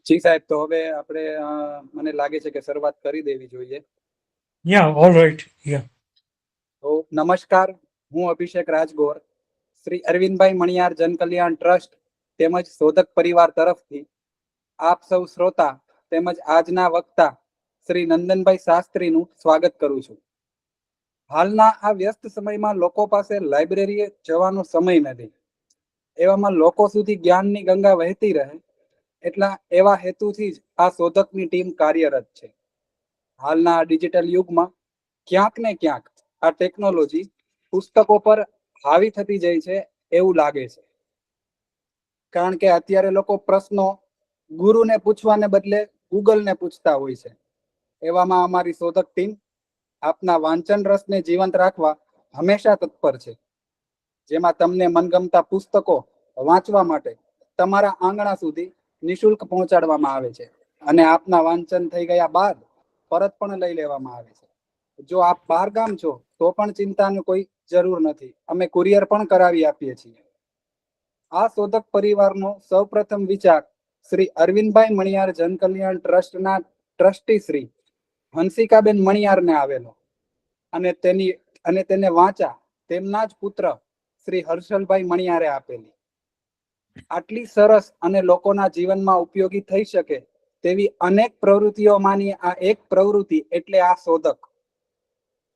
જી સાહેબ, તો હવે આપણે મને લાગે છે કે શરૂઆત કરી દેવી જોઈએ. all right. તો નમસ્કાર, હું અભિષેક રાજગોર, શ્રી અરવિંદભાઈ મણિયાર જનકલ્યાણ ટ્રસ્ટ તેમજ શોધક પરિવાર તરફથી આપ સૌ શ્રોતા તેમજ આજના વક્તા શ્રી નંદનભાઈ શાસ્ત્રીનું સ્વાગત કરું છું. હાલના આ વ્યસ્ત સમયમાં લોકો પાસે લાઇબ્રેરીએ જવાનો સમય નથી. એવામાં લોકો સુધી જ્ઞાનની ગંગા વહેતી રહે એટલા એવા હેતુથી જ આ શોધકની ટીમ કાર્યરત છે. હાલના ડિજિટલ યુગમાં ક્યાંક ને ક્યાંક આ ટેકનોલોજી પુસ્તકો પર હાવી થતી જાય છે એવું લાગે છે. કારણ કે અત્યારે લોકો પ્રશ્નો ગુરુને પૂછવાને બદલે ગૂગલને પૂછતા હોય છે. એવામાં અમારી શોધક ટીમ આપના વાંચન રસને જીવંત રાખવા હંમેશા તત્પર છે. જેમાં તમને મનગમતા પુસ્તકો વાંચવા માટે તમારા આંગણા સુધી નિઃશુલ્ક પહોંચાડવામાં આવે છે અને આપના વાંચન થઈ ગયા બાદ પરત પણ લઈ લેવામાં આવે છે. જો આપ બહાર ગામ છો તો પણ ચિંતાની કોઈ જરૂર નથી, અમે કુરિયર પણ કરાવી આપીએ છીએ. આ શોધક પરિવારનો સૌપ્રથમ વિચાર શ્રી અરવિંદભાઈ મણિયાર જનકલ્યાણ ટ્રસ્ટના ટ્રસ્ટી શ્રી હંસિકાબેન મણિયારને આવેલો અને તેને વાંચા તેમના જ પુત્ર શ્રી હર્ષલભાઈ મણિયારે આપેલી. આટલી સરસ અને લોકોના જીવનમાં ઉપયોગી થઈ શકે તેવી અનેક પ્રવૃત્તિઓમાંની આ એક પ્રવૃત્તિ એટલે આ શોધક.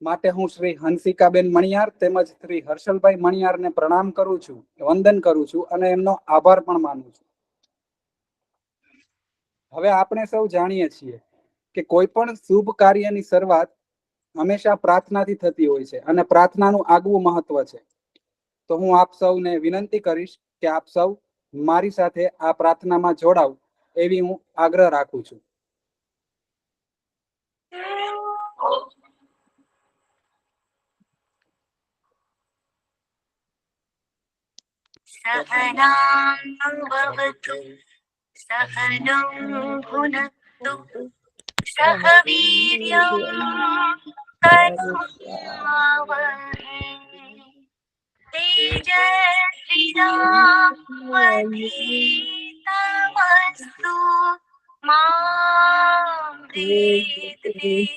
માટે હું શ્રી હંસિકાબેન મણિયાર તેમજ શ્રી હર્ષલભાઈ મણિયારને પ્રણામ કરું છું, વંદન કરું છું અને એમનો આભાર પણ માનું છું. હવે આપણે સૌ જાણીએ છીએ કે કોઈ પણ શુભ કાર્યની શરૂઆત હંમેશા પ્રાર્થનાથી થતી હોય છે અને પ્રાર્થનાનું આગવું મહત્વ છે. તો હું આપ સૌને વિનંતી કરીશ કે આપ સૌ મારી સાથે આ પ્રાર્થનામાં જોડાવ એવી હું આગ્રહ રાખું છું. सहनावतु सहनौ भुनक्तु सह वीर्यं करवावहै तेजस्विनावधीतमस्तु मा विद्विषावहै।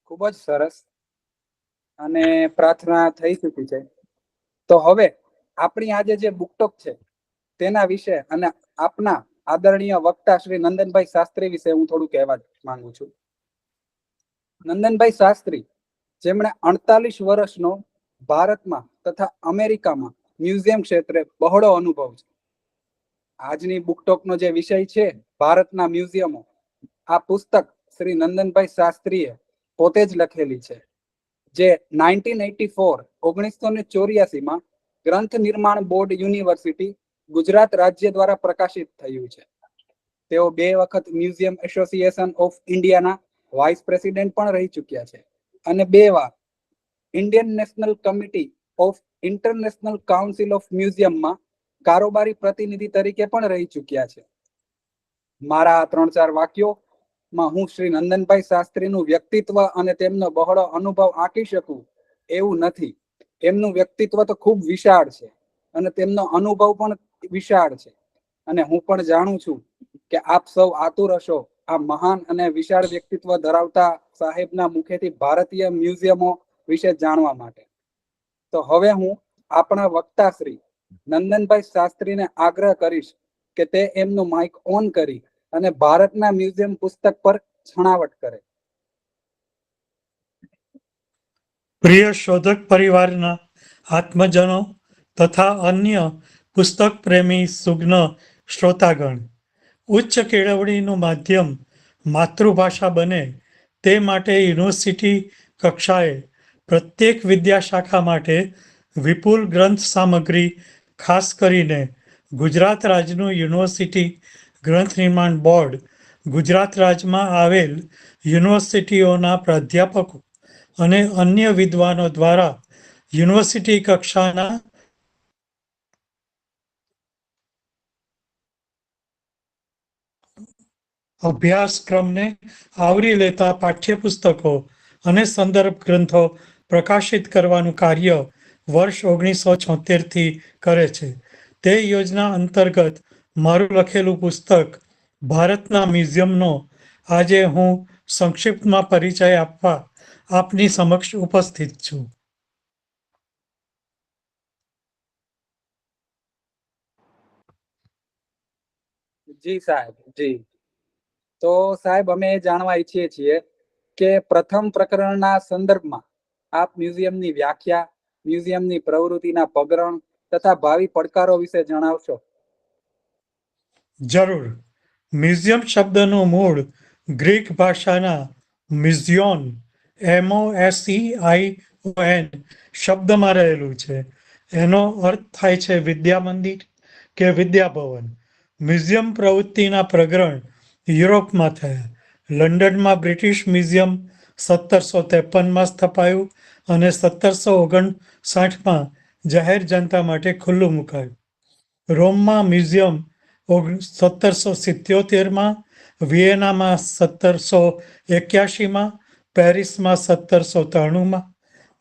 ખૂબ જ સરસ અને પ્રાર્થના થઈ ચૂકી છે. તો હવે આપણી આજે જે બુકટોક છે તેના વિશે અને આપના આદરણીય વક્તા શ્રી નંદનભાઈ શાસ્ત્રી વિશે હું થોડું કહેવા માંગુ છું. નંદનભાઈ શાસ્ત્રી, જેમણે 48 વર્ષનો ભારતમાં તથા અમેરિકામાં મ્યુઝિયમ ક્ષેત્રે બહોળો અનુભવ છે. આજની બુકટોકનો જે વિષય છે ભારતના મ્યુઝિયમો, આ પુસ્તક શ્રી નંદનભાઈ શાસ્ત્રીએ પોતે જ લખેલી છે, જે 1984 ગ્રંથ નિર્માણ બોર્ડ યુનિવર્સિટી ગુજરાત રાજ્ય દ્વારા પ્રકાશિત થયું છે. તેઓ 2 વખત મ્યુઝિયમ એસોસિએશન ઓફ ઇન્ડિયાના વાઇસ પ્રેસિડેન્ટ પણ રહી ચૂક્યા છે અને 2 વાર Indian national committee of international council of મ્યુઝિયમમાં કારોબારી પ્રતિનિધિ તરીકે પણ રહી ચૂક્યા છે. મારા 3-4 વાક્યોમાં હું શ્રી નંદનભાઈ શાસ્ત્રીનું વ્યક્તિત્વ અને તેમનો બહોળો અનુભવ આંકી શકું એવું નથી. એમનું વ્યક્તિત્વ તો ખૂબ વિશાળ છે અને તેમનો અનુભવ પણ વિશાળ છે અને હું પણ જાણું છું કે આપ સૌ આતુર હશો આ મહાન અને વિશાળ વ્યક્તિત્વ ધરાવતા સાહેબના મુખેથી ભારતીય મ્યુઝિયમો વિશે જાણવા માટે. તો હવે હું આપણા વક્તા શ્રી નંદનભાઈ શાસ્ત્રીને આગ્રહ કરીશ કે તે એમનું માઇક ઓન કરી અને ભારતના મ્યુઝિયમ પુસ્તક પર છણાવટ કરે. પ્રિય શોધક પરિવારના આત્મજનો તથા અન્ય પુસ્તક પ્રેમી સુગ્ન શ્રોતાગણ, ઉચ્ચ કેળવણીનું માધ્યમ માતૃભાષા બને તે માટે યુનિવર્સિટી કક્ષાએ પ્રત્યેક વિદ્યાશાખા માટે વિપુલ ગ્રંથ સામગ્રી, ખાસ કરીને ગુજરાત રાજ્યનું યુનિવર્સિટી ગ્રંથ નિર્માણ બોર્ડ ગુજરાત રાજ્યમાં આવેલ યુનિવર્સિટીઓના પ્રાધ્યાપકો અને અન્ય વિદ્વાનો દ્વારા યુનિવર્સિટી કક્ષાના અભ્યાસક્રમને આવરી લેતા પાઠ્યપુસ્તકો અને સંદર્ભ ગ્રંથો પ્રકાશિત કરવાનું કાર્ય વર્ષ 1976થી કરે છે. તે યોજના અંતર્ગત મારું લખેલું પુસ્તક ભારતના મ્યુઝિયમનો આજે હું સંક્ષિપ્તમાં પરિચય આપવા આપની સમક્ષ ઉપસ્થિત છું. જી સાહેબ, જી. તો સાહેબ, અમે એ જાણવા ઈચ્છીએ છીએ કે પ્રથમ પ્રકરણના સંદર્ભમાં આપ મ્યુઝિયમની વ્યાખ્યા, મ્યુઝિયમની પ્રવૃત્તિના પગરણ તથા ભાવિ પડકારો વિશે જણાવશો. જરૂર. મ્યુઝિયમ શબ્દનું મૂળ ગ્રીક ભાષાના મ્યુઝિયોન MOSEION શબ્દમાં રહેલું છે. એનો અર્થ થાય છે વિદ્યા મંદિર કે વિદ્યાભવન. મ્યુઝિયમ પ્રવૃત્તિના પ્રગરણ યુરોપમાં થયા. લંડનમાં બ્રિટિશ મ્યુઝિયમ 1753માં સ્થપાયું અને 1759માં જાહેર જનતા માટે ખુલ્લું મુકાયું. રોમમાં મ્યુઝિયમ 1777માં, વિયેનામાં 1781માં, પેરિસમાં 1793માં,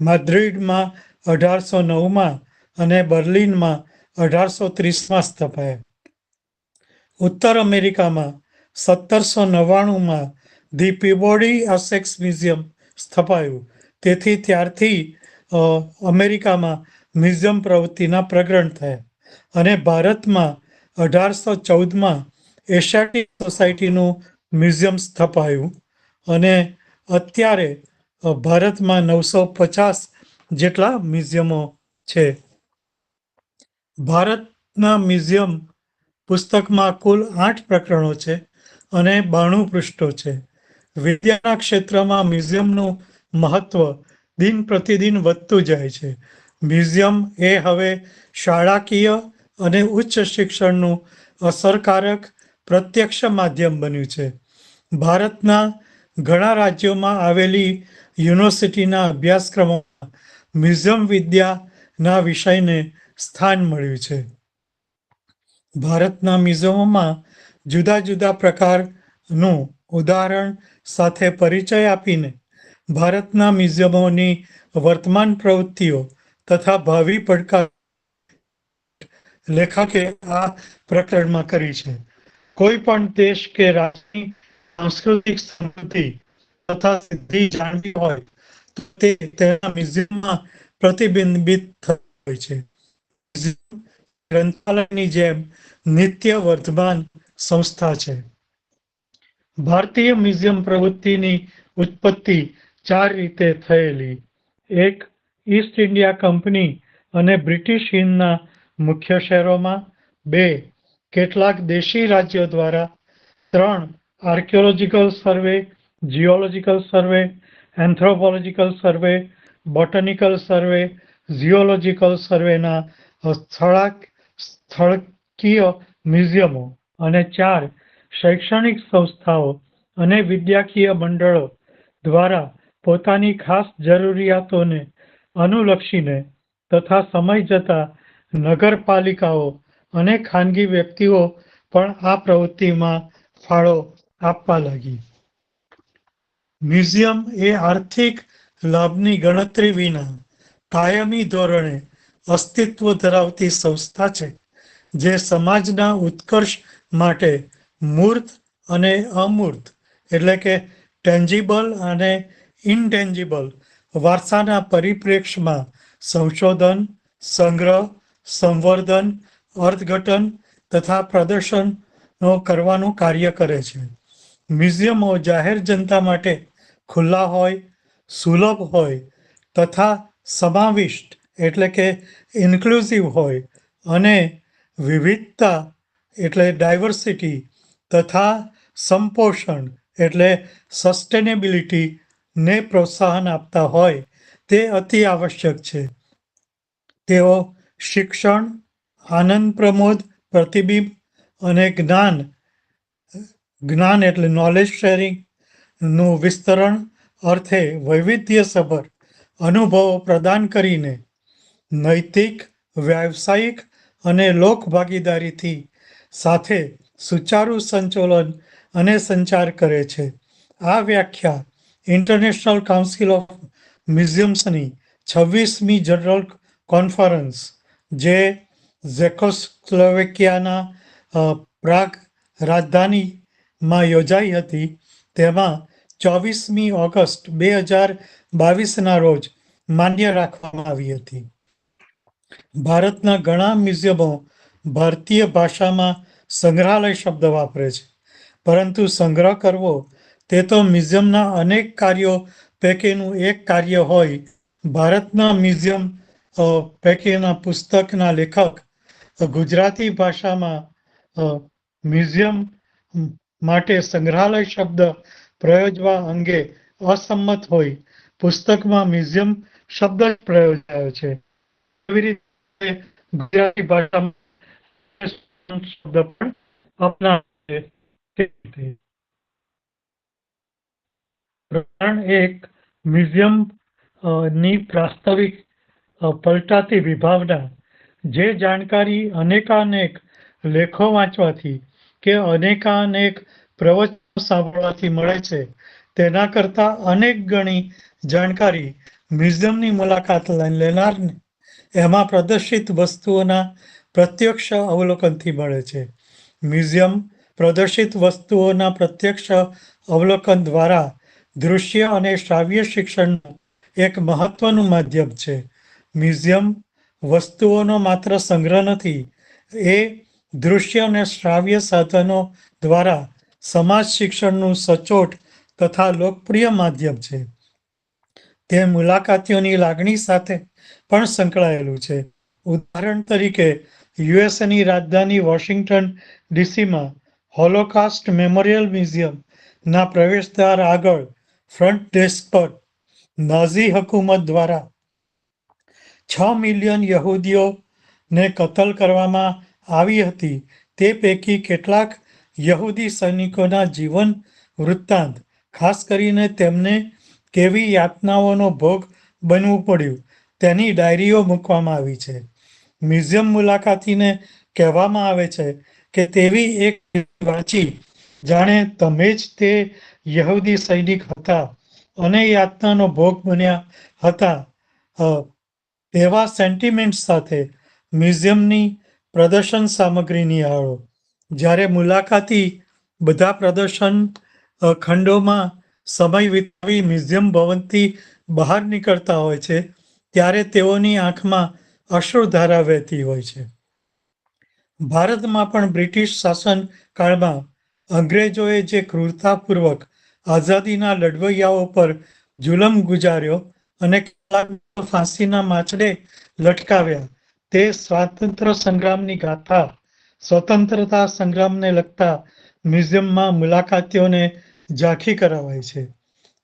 માદ્રિડમાં 1809માં અને બર્લિનમાં 1830માં સ્થપાયા. ઉત્તર અમેરિકામાં 1799માં ધી પીબોડી એસેક્સ મ્યુઝિયમ સ્થપાયું. તેથી ત્યારથી અમેરિકામાં મ્યુઝિયમ પ્રવૃત્તિના પ્રગરણ થયા અને ભારતમાં 1814માં એશિયાટિક સોસાયટીનું મ્યુઝિયમ સ્થપાયું અને અત્યારે ભારતમાં 950 જેટલા મ્યુઝિયમો છે. ભારતના મ્યુઝિયમ પુસ્તકમાં કુલ 8 પ્રકરણો છે અને 92 પૃષ્ઠો છે. વિદ્યાના ક્ષેત્રમાં મ્યુઝિયમનું મહત્વ દિન પ્રતિદિન વધતું જાય છે. મ્યુઝિયમ એ હવે શાળાકીય અને ઉચ્ચ શિક્ષણનું અસરકારક પ્રત્યક્ષ માધ્યમ બન્યું છે. ભારતના ઘણા રાજ્યોમાં આવેલી યુનિવર્સિટીના અભ્યાસક્રમોમાં મ્યુઝિયમ વિદ્યાના વિષયને સ્થાન મળ્યું છે. ભારતના મ્યુઝિયમોમાં જુદા જુદા પ્રકારનું ઉદાહરણ સાથે પરિચય આપીને ભારતના મ્યુઝિયમોની વર્તમાન પ્રવૃત્તિઓ તથા ભાવિ પડકાર લેખકે આ પ્રકરણમાં કરી છે. કોઈ પણ દેશ કે રાજ્યની સાંસ્કૃતિક સમૃદ્ધિ તથા સિદ્ધિ જાણવી હોય તો તે તેના મ્યુઝિયમમાં પ્રતિબિંબિત હોય છે. ગ્રંથાલયની જેમ નિત્ય વર્તમાન સંસ્થા છે. ભારતીય મ્યુઝિયમ પ્રવૃત્તિની ઉત્પત્તિ 4 રીતે થયેલી. 1. ઈસ્ટ ઇન્ડિયા કંપની અને બ્રિટિશ હિંદના મુખ્ય શહેરોમાં. 2. કેટલાક દેશી રાજ્યો દ્વારા. 3. આર્કિયોલોજીકલ સર્વે, જીઓલોજીકલ સર્વે, એન્થ્રોપોલોજીકલ સર્વે, બોટનિકલ સર્વે, ઝીઓલોજીકલ સર્વેના સ્થળકીય મ્યુઝિયમો. અને 4. શૈક્ષણિક સંસ્થાઓ અને વિદ્યાકીય મંડળો દ્વારા પોતાની ખાસ જરૂરિયાતોને અનુલક્ષીને તથા સમય જતાં નગરપાલિકાઓ અને ખાનગી વ્યક્તિઓ પણ આ પ્રવૃત્તિમાં ફાળો આપવા લાગી. મ્યુઝિયમ એ આર્થિક લાભની ગણતરી વિના કાયમી ધોરણે અસ્તિત્વ ધરાવતી સંસ્થા છે જે સમાજના ઉત્કર્ષ માટે મૂર્ત અને અમૂર્ત એટલે કે ટેન્જિબલ અને ઇનટેન્જિબલ વારસાના પરિપ્રેક્ષ્યમાં સંશોધન, સંગ્રહ, સંવર્ધન, અર્થઘટન તથા પ્રદર્શનો કરવાનું કાર્ય કરે છે. મ્યુઝિયમો જાહેર જનતા માટે ખુલ્લા હોય, સુલભ હોય તથા સમાવિષ્ટ એટલે કે ઇન્ક્લુઝિવ હોય અને વિવિધતા એટલે ડાયવર્સિટી તથા સંપોષણ એટલે સસ્ટેનેબિલિટી ને પ્રોત્સાહન આપતા હોય તે અતિ આવશ્યક છે. તેઓ શિક્ષણ, આનંદ પ્રમોદ, પ્રતિબિંબ અને જ્ઞાન એટલે નોલેજ શેરિંગ નું વિસ્તરણ અર્થે વૈવિધ્યસભર અનુભવો પ્રદાન કરીને નૈતિક, વ્યાવસાયિક અને લોક ભાગીદારીથી સાથે સુચારુ સંચાલન અને સંચાર કરે છે. આ વ્યાખ્યા ઇન્ટરનેશનલ કાઉન્સિલ ઓફ મ્યુઝિયમ્સની 26મી જનરલ કોન્ફરન્સ જે ઝેકોસ્લોવેકિયાના પ્રાગ રાજધાનીમાં યોજાઈ હતી તેમાં 24મી ઓગસ્ટ 2022ના રોજ માન્ય રાખવામાં આવી હતી. ભારતના ઘણા મ્યુઝિયમો ભારતીય ભાષામાં સંગ્રહાલય શબ્દ વાપરે છે, પરંતુ સંગ્રહ કરવો તે તો મ્યુઝિયમના અનેક કાર્યો પૈકીનું એક કાર્ય હોય. ભારતના મ્યુઝિયમ પૈકીના પુસ્તકના લેખક ગુજરાતી ભાષામાં મ્યુઝિયમ માટે સંગ્રહાલય શબ્દ પ્રયોજવા અંગે અસંમત હોય પુસ્તકમાં મ્યુઝિયમ શબ્દ જ પ્રયોજાયો છે. એવી રીતે ગુજરાતી ભાષામાં શબ્દ પણ અપનાવે છે. પ્રકરણ 1 મ્યુઝિયમ ની પ્રાસ્તવિક પલટાતી વિભાવના. જે જાણકારી અનેકાનેક લેખો વાંચવાથી કે અનેકાનેક પ્રવચનો સાંભળવાથી મળે છે તેના કરતાં અનેક ગણી જાણકારી મ્યુઝિયમની મુલાકાત લેનારને એમાં પ્રદર્શિત વસ્તુઓના પ્રત્યક્ષ અવલોકનથી મળે છે. મ્યુઝિયમ પ્રદર્શિત વસ્તુઓના પ્રત્યક્ષ અવલોકન દ્વારા દૃશ્ય અને શ્રાવ્ય શિક્ષણનું એક મહત્વનું માધ્યમ છે. મ્યુઝિયમ વસ્તુઓનો માત્ર સંગ્રહ નથી, એ દૃશ્ય અને શ્રાવ્ય સાધનો દ્વારા સમાજ શિક્ષણનું સચોટ તથા લોકપ્રિય માધ્યમ છે. તે મુલાકાતીઓની લાગણી સાથે પણ સંકળાયેલું છે. ઉદાહરણ તરીકે યુએસએની રાજધાની વોશિંગ્ટન ડીસીમાં હોલોકાસ્ટ મેમોરિયલ મ્યુઝિયમ ના પ્રવેશદ્વાર આગળ ફ્રન્ટ ડેસ્ક પર નાઝી હુકુમત દ્વારા 6 મિલિયન યહૂદીઓને કતલ કરવામાં આવી હતી. તે પૈકી કેટલાક યહૂદી સૈનિકોના જીવન વૃત્તાંત, ખાસ કરીને તેમને કેવી યાતનાઓનો ભોગ બનવું પડ્યું તેની ડાયરીઓ મૂકવામાં આવી છે. મ્યુઝિયમ મુલાકાતીને કહેવામાં આવે છે કે તેવી એક વાંચી જાણે તમે જ તે યહૂદી સૈનિક હતા અને યાતનાનો ભોગ બન્યા હતા. તેવા સેન્ટિમેન્ટ સાથે મ્યુઝિયમની પ્રદર્શન સામગ્રી નિહાળો. જ્યારે મુલાકાતી બધા પ્રદર્શન ખંડોમાં સમય વિતાવી મ્યુઝિયમ ભવનથી બહાર નીકળતા હોય છે ત્યારે તેઓની આંખમાં અશ્રુધારા વહેતી હોય છે. ભારતમાં પણ બ્રિટિશ શાસન કાળમાં અંગ્રેજોએ જે ક્રૂરતાપૂર્વક આઝાદીના લડવૈયાઓ પર જુલમ ગુજાર્યો અને કેટલાક ફાંસીના માચડે લટકાવ્યા, તે સ્વાતંત્ર્ય સંગ્રામની ગાથા સ્વતંત્રતા સંગ્રામને લગતા મ્યુઝિયમમાં મુલાકાતીઓને ઝાંખી કરાવાય છે.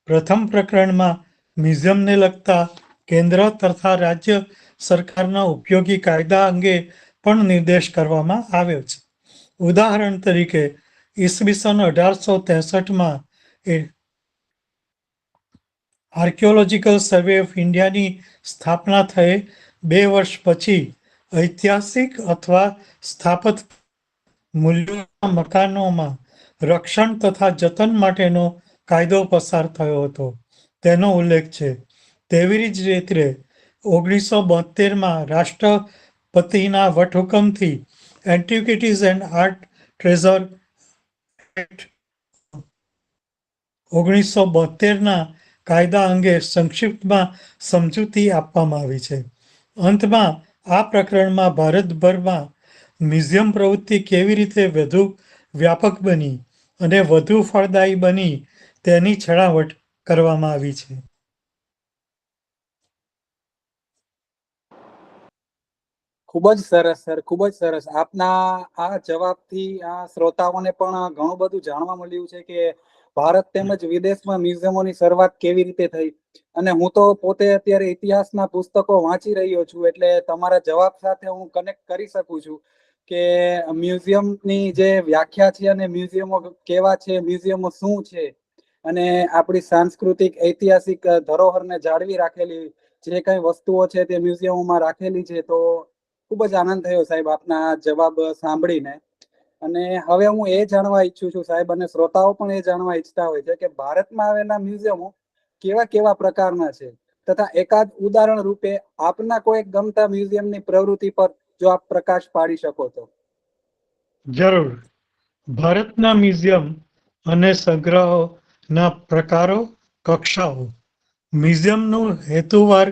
પ્રથમ પ્રકરણમાં મ્યુઝિયમને લગતા કેન્દ્ર તથા રાજ્ય સરકારના ઉપયોગી કાયદા અંગે પણ નિર્દેશ કરવામાં આવ્યો છે. ઉદાહરણ તરીકે ઈસવીસન 1863માં આર્કિયોલોજીકલ સર્વે ઓફ ઇન્ડિયાની સ્થાપના થઈ 2 વર્ષ પછી ઐતિહાસિક અથવા સ્થાપત્ય મૂલ્યોના મકાનોમાં રક્ષણ તથા જતન માટેનો કાયદો પસાર થયો હતો તેનો ઉલ્લેખ છે. તેવી જ રીતે 1972માં રાષ્ટ્રપતિના વટહુકમથી એન્ટિક્વિટીઝ એન્ડ આર્ટ ટ્રેઝર એક્ટ 1972ના કાયદા અંગે સંક્ષિપ્તમાં સમજૂતી આપવામાં આવી છે. અંતમાં આ પ્રકરણમાં ભારતભરમાં મ્યુઝિયમ પ્રવૃત્તિ કેવી રીતે વધુ વ્યાપક બની અને વધુ ફળદાયી બની તેની છણાવટ કરવામાં આવી છે. ખૂબ જ સરસ સર, ખૂબ જ સરસ. આપના આ જવાબથી આ શ્રોતાઓને પણ ઘણું બધું જાણવા મળ્યું છે કે ભારત તેમજ વિદેશમાં મ્યુઝિયમોની શરૂઆત કેવી રીતે થઈ. અને હું તો પોતે અત્યારે ઇતિહાસના પુસ્તકો વાંચી રહ્યો છું, એટલે તમારા જવાબ સાથે હું કનેક્ટ કરી શકું છું કે મ્યુઝિયમની જે વ્યાખ્યા છે અને મ્યુઝિયમો કેવા છે, મ્યુઝિયમો શું છે, અને આપણી સાંસ્કૃતિક ઐતિહાસિક ધરોહરને જાળવી રાખેલી જે કઈ વસ્તુઓ છે તે મ્યુઝિયમોમાં રાખેલી છે. તો ખૂબ જ આનંદ થયો સાહેબ આપના જવાબ સાંભળીને. અને હવે હું એ જાણવા ઈચ્છું છું સાહેબ, અને શ્રોતાઓ પણ એ જાણવા ઈચ્છતા હોય છે કે ભારતમાં આવેલા મ્યુઝિયમો કેવા કેવા પ્રકારના છે, તથા એકાદ ઉદાહરણ રૂપે આપના કોઈ ગમતા મ્યુઝિયમની પ્રવૃત્તિ પર જો આપ પ્રકાશ પાડી શકો તો. જરૂર. ભારતના મ્યુઝિયમ અને સંગ્રહોના પ્રકારો, કક્ષાઓ. મ્યુઝિયમનું હેતુવાર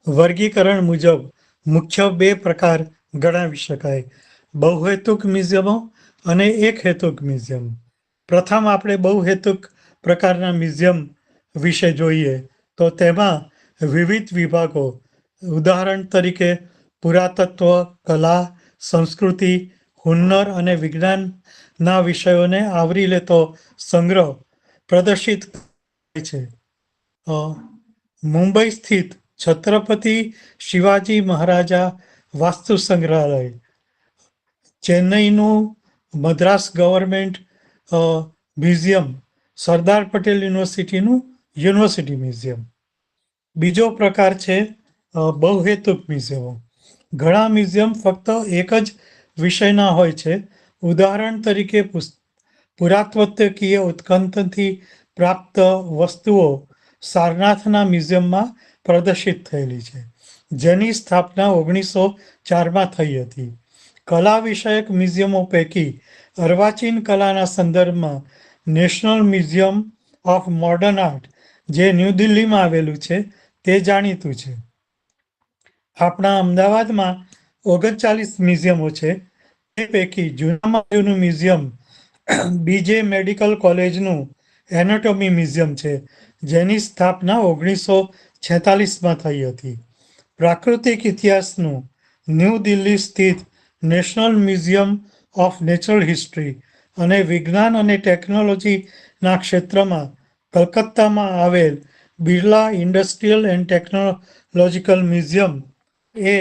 વર્ગીકરણ મુજબ મુખ્ય બે પ્રકાર ગણાવી શકાય: બહુહેતુક મ્યુઝિયમો અને એક હેતુક મ્યુઝિયમ. પ્રથમ આપણે બહુહેતુક પ્રકારના મ્યુઝિયમ વિશે જોઈએ તો તેમાં વિવિધ વિભાગો, ઉદાહરણ તરીકે પુરાતત્વ, કલા, સંસ્કૃતિ, હુન્નર અને વિજ્ઞાનના વિષયોને આવરી લેતો સંગ્રહ પ્રદર્શિત થાય છે. મુંબઈ સ્થિત છત્રપતિ શિવાજી મહારાજા વાસ્તુ સંગ્રહાલય, ચેન્નઈનું મદ્રાસ ગવર્મેન્ટ મ્યુઝિયમ, સરદાર પટેલ યુનિવર્સિટીનું યુનિવર્સિટી મ્યુઝિયમ. બીજો પ્રકાર છે બહુહેતુક મ્યુઝિયમો. ઘણા મ્યુઝિયમ ફક્ત એક જ વિષયના હોય છે. ઉદાહરણ તરીકે પુરાતત્વકીય ઉત્ખનનથી પ્રાપ્ત વસ્તુઓ સારનાથના મ્યુઝિયમમાં પ્રદર્શિત થયેલી છે, જેની સ્થાપના 1904માં થઈ હતી. કલા વિષયક મ્યુઝિયમો પૈકી અર્વાચીન કલાના સંદર્ભમાં national museum of modern art, જે ન્યૂ દિલ્હીમાં આવેલું છે, તે જાણીતું છે. આપણા અમદાવાદમાં 39 મ્યુઝિયમો છે. તે પૈકી જૂનામાં જૂનું મ્યુઝિયમ બીજે મેડિકલ કોલેજનું એનાટોમી મ્યુઝિયમ છે, જેની સ્થાપના 1946માં થઈ હતી. પ્રાકૃતિક ઇતિહાસનું ન્યૂ દિલ્હી સ્થિત national museum of natural history અને વિજ્ઞાન અને ટેકનોલોજીના ક્ષેત્રમાં કલકત્તામાં આવેલ Birla industrial and technological museum એ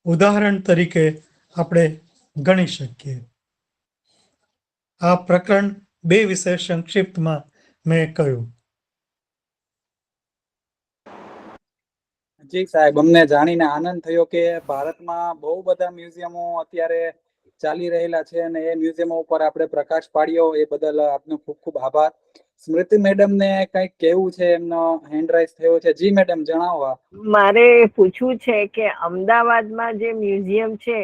ઉદાહરણ તરીકે આપણે ગણી શકીએ. આ પ્રકરણ 2 વિશે સંક્ષિપ્તમાં મેં કહ્યું. જી સાહેબ, અમને જાણીને આનંદ થયો કે ભારતમાં બહુ બધા મ્યુઝિયમો અત્યારે ચાલી રહેલા છે અને એ મ્યુઝિયમો ઉપર આપણે પ્રકાશ પાડ્યો એ બદલ આપનો ખૂબ ખૂબ આભાર. સ્મૃતિ મેડમને કંઈક કહેવું છે, એમનો હેન્ડ રાઇઝ થયો છે. જી મેડમ, જણાવો. મારે પૂછવું છે કે અમદાવાદમાં જે મ્યુઝિયમ છે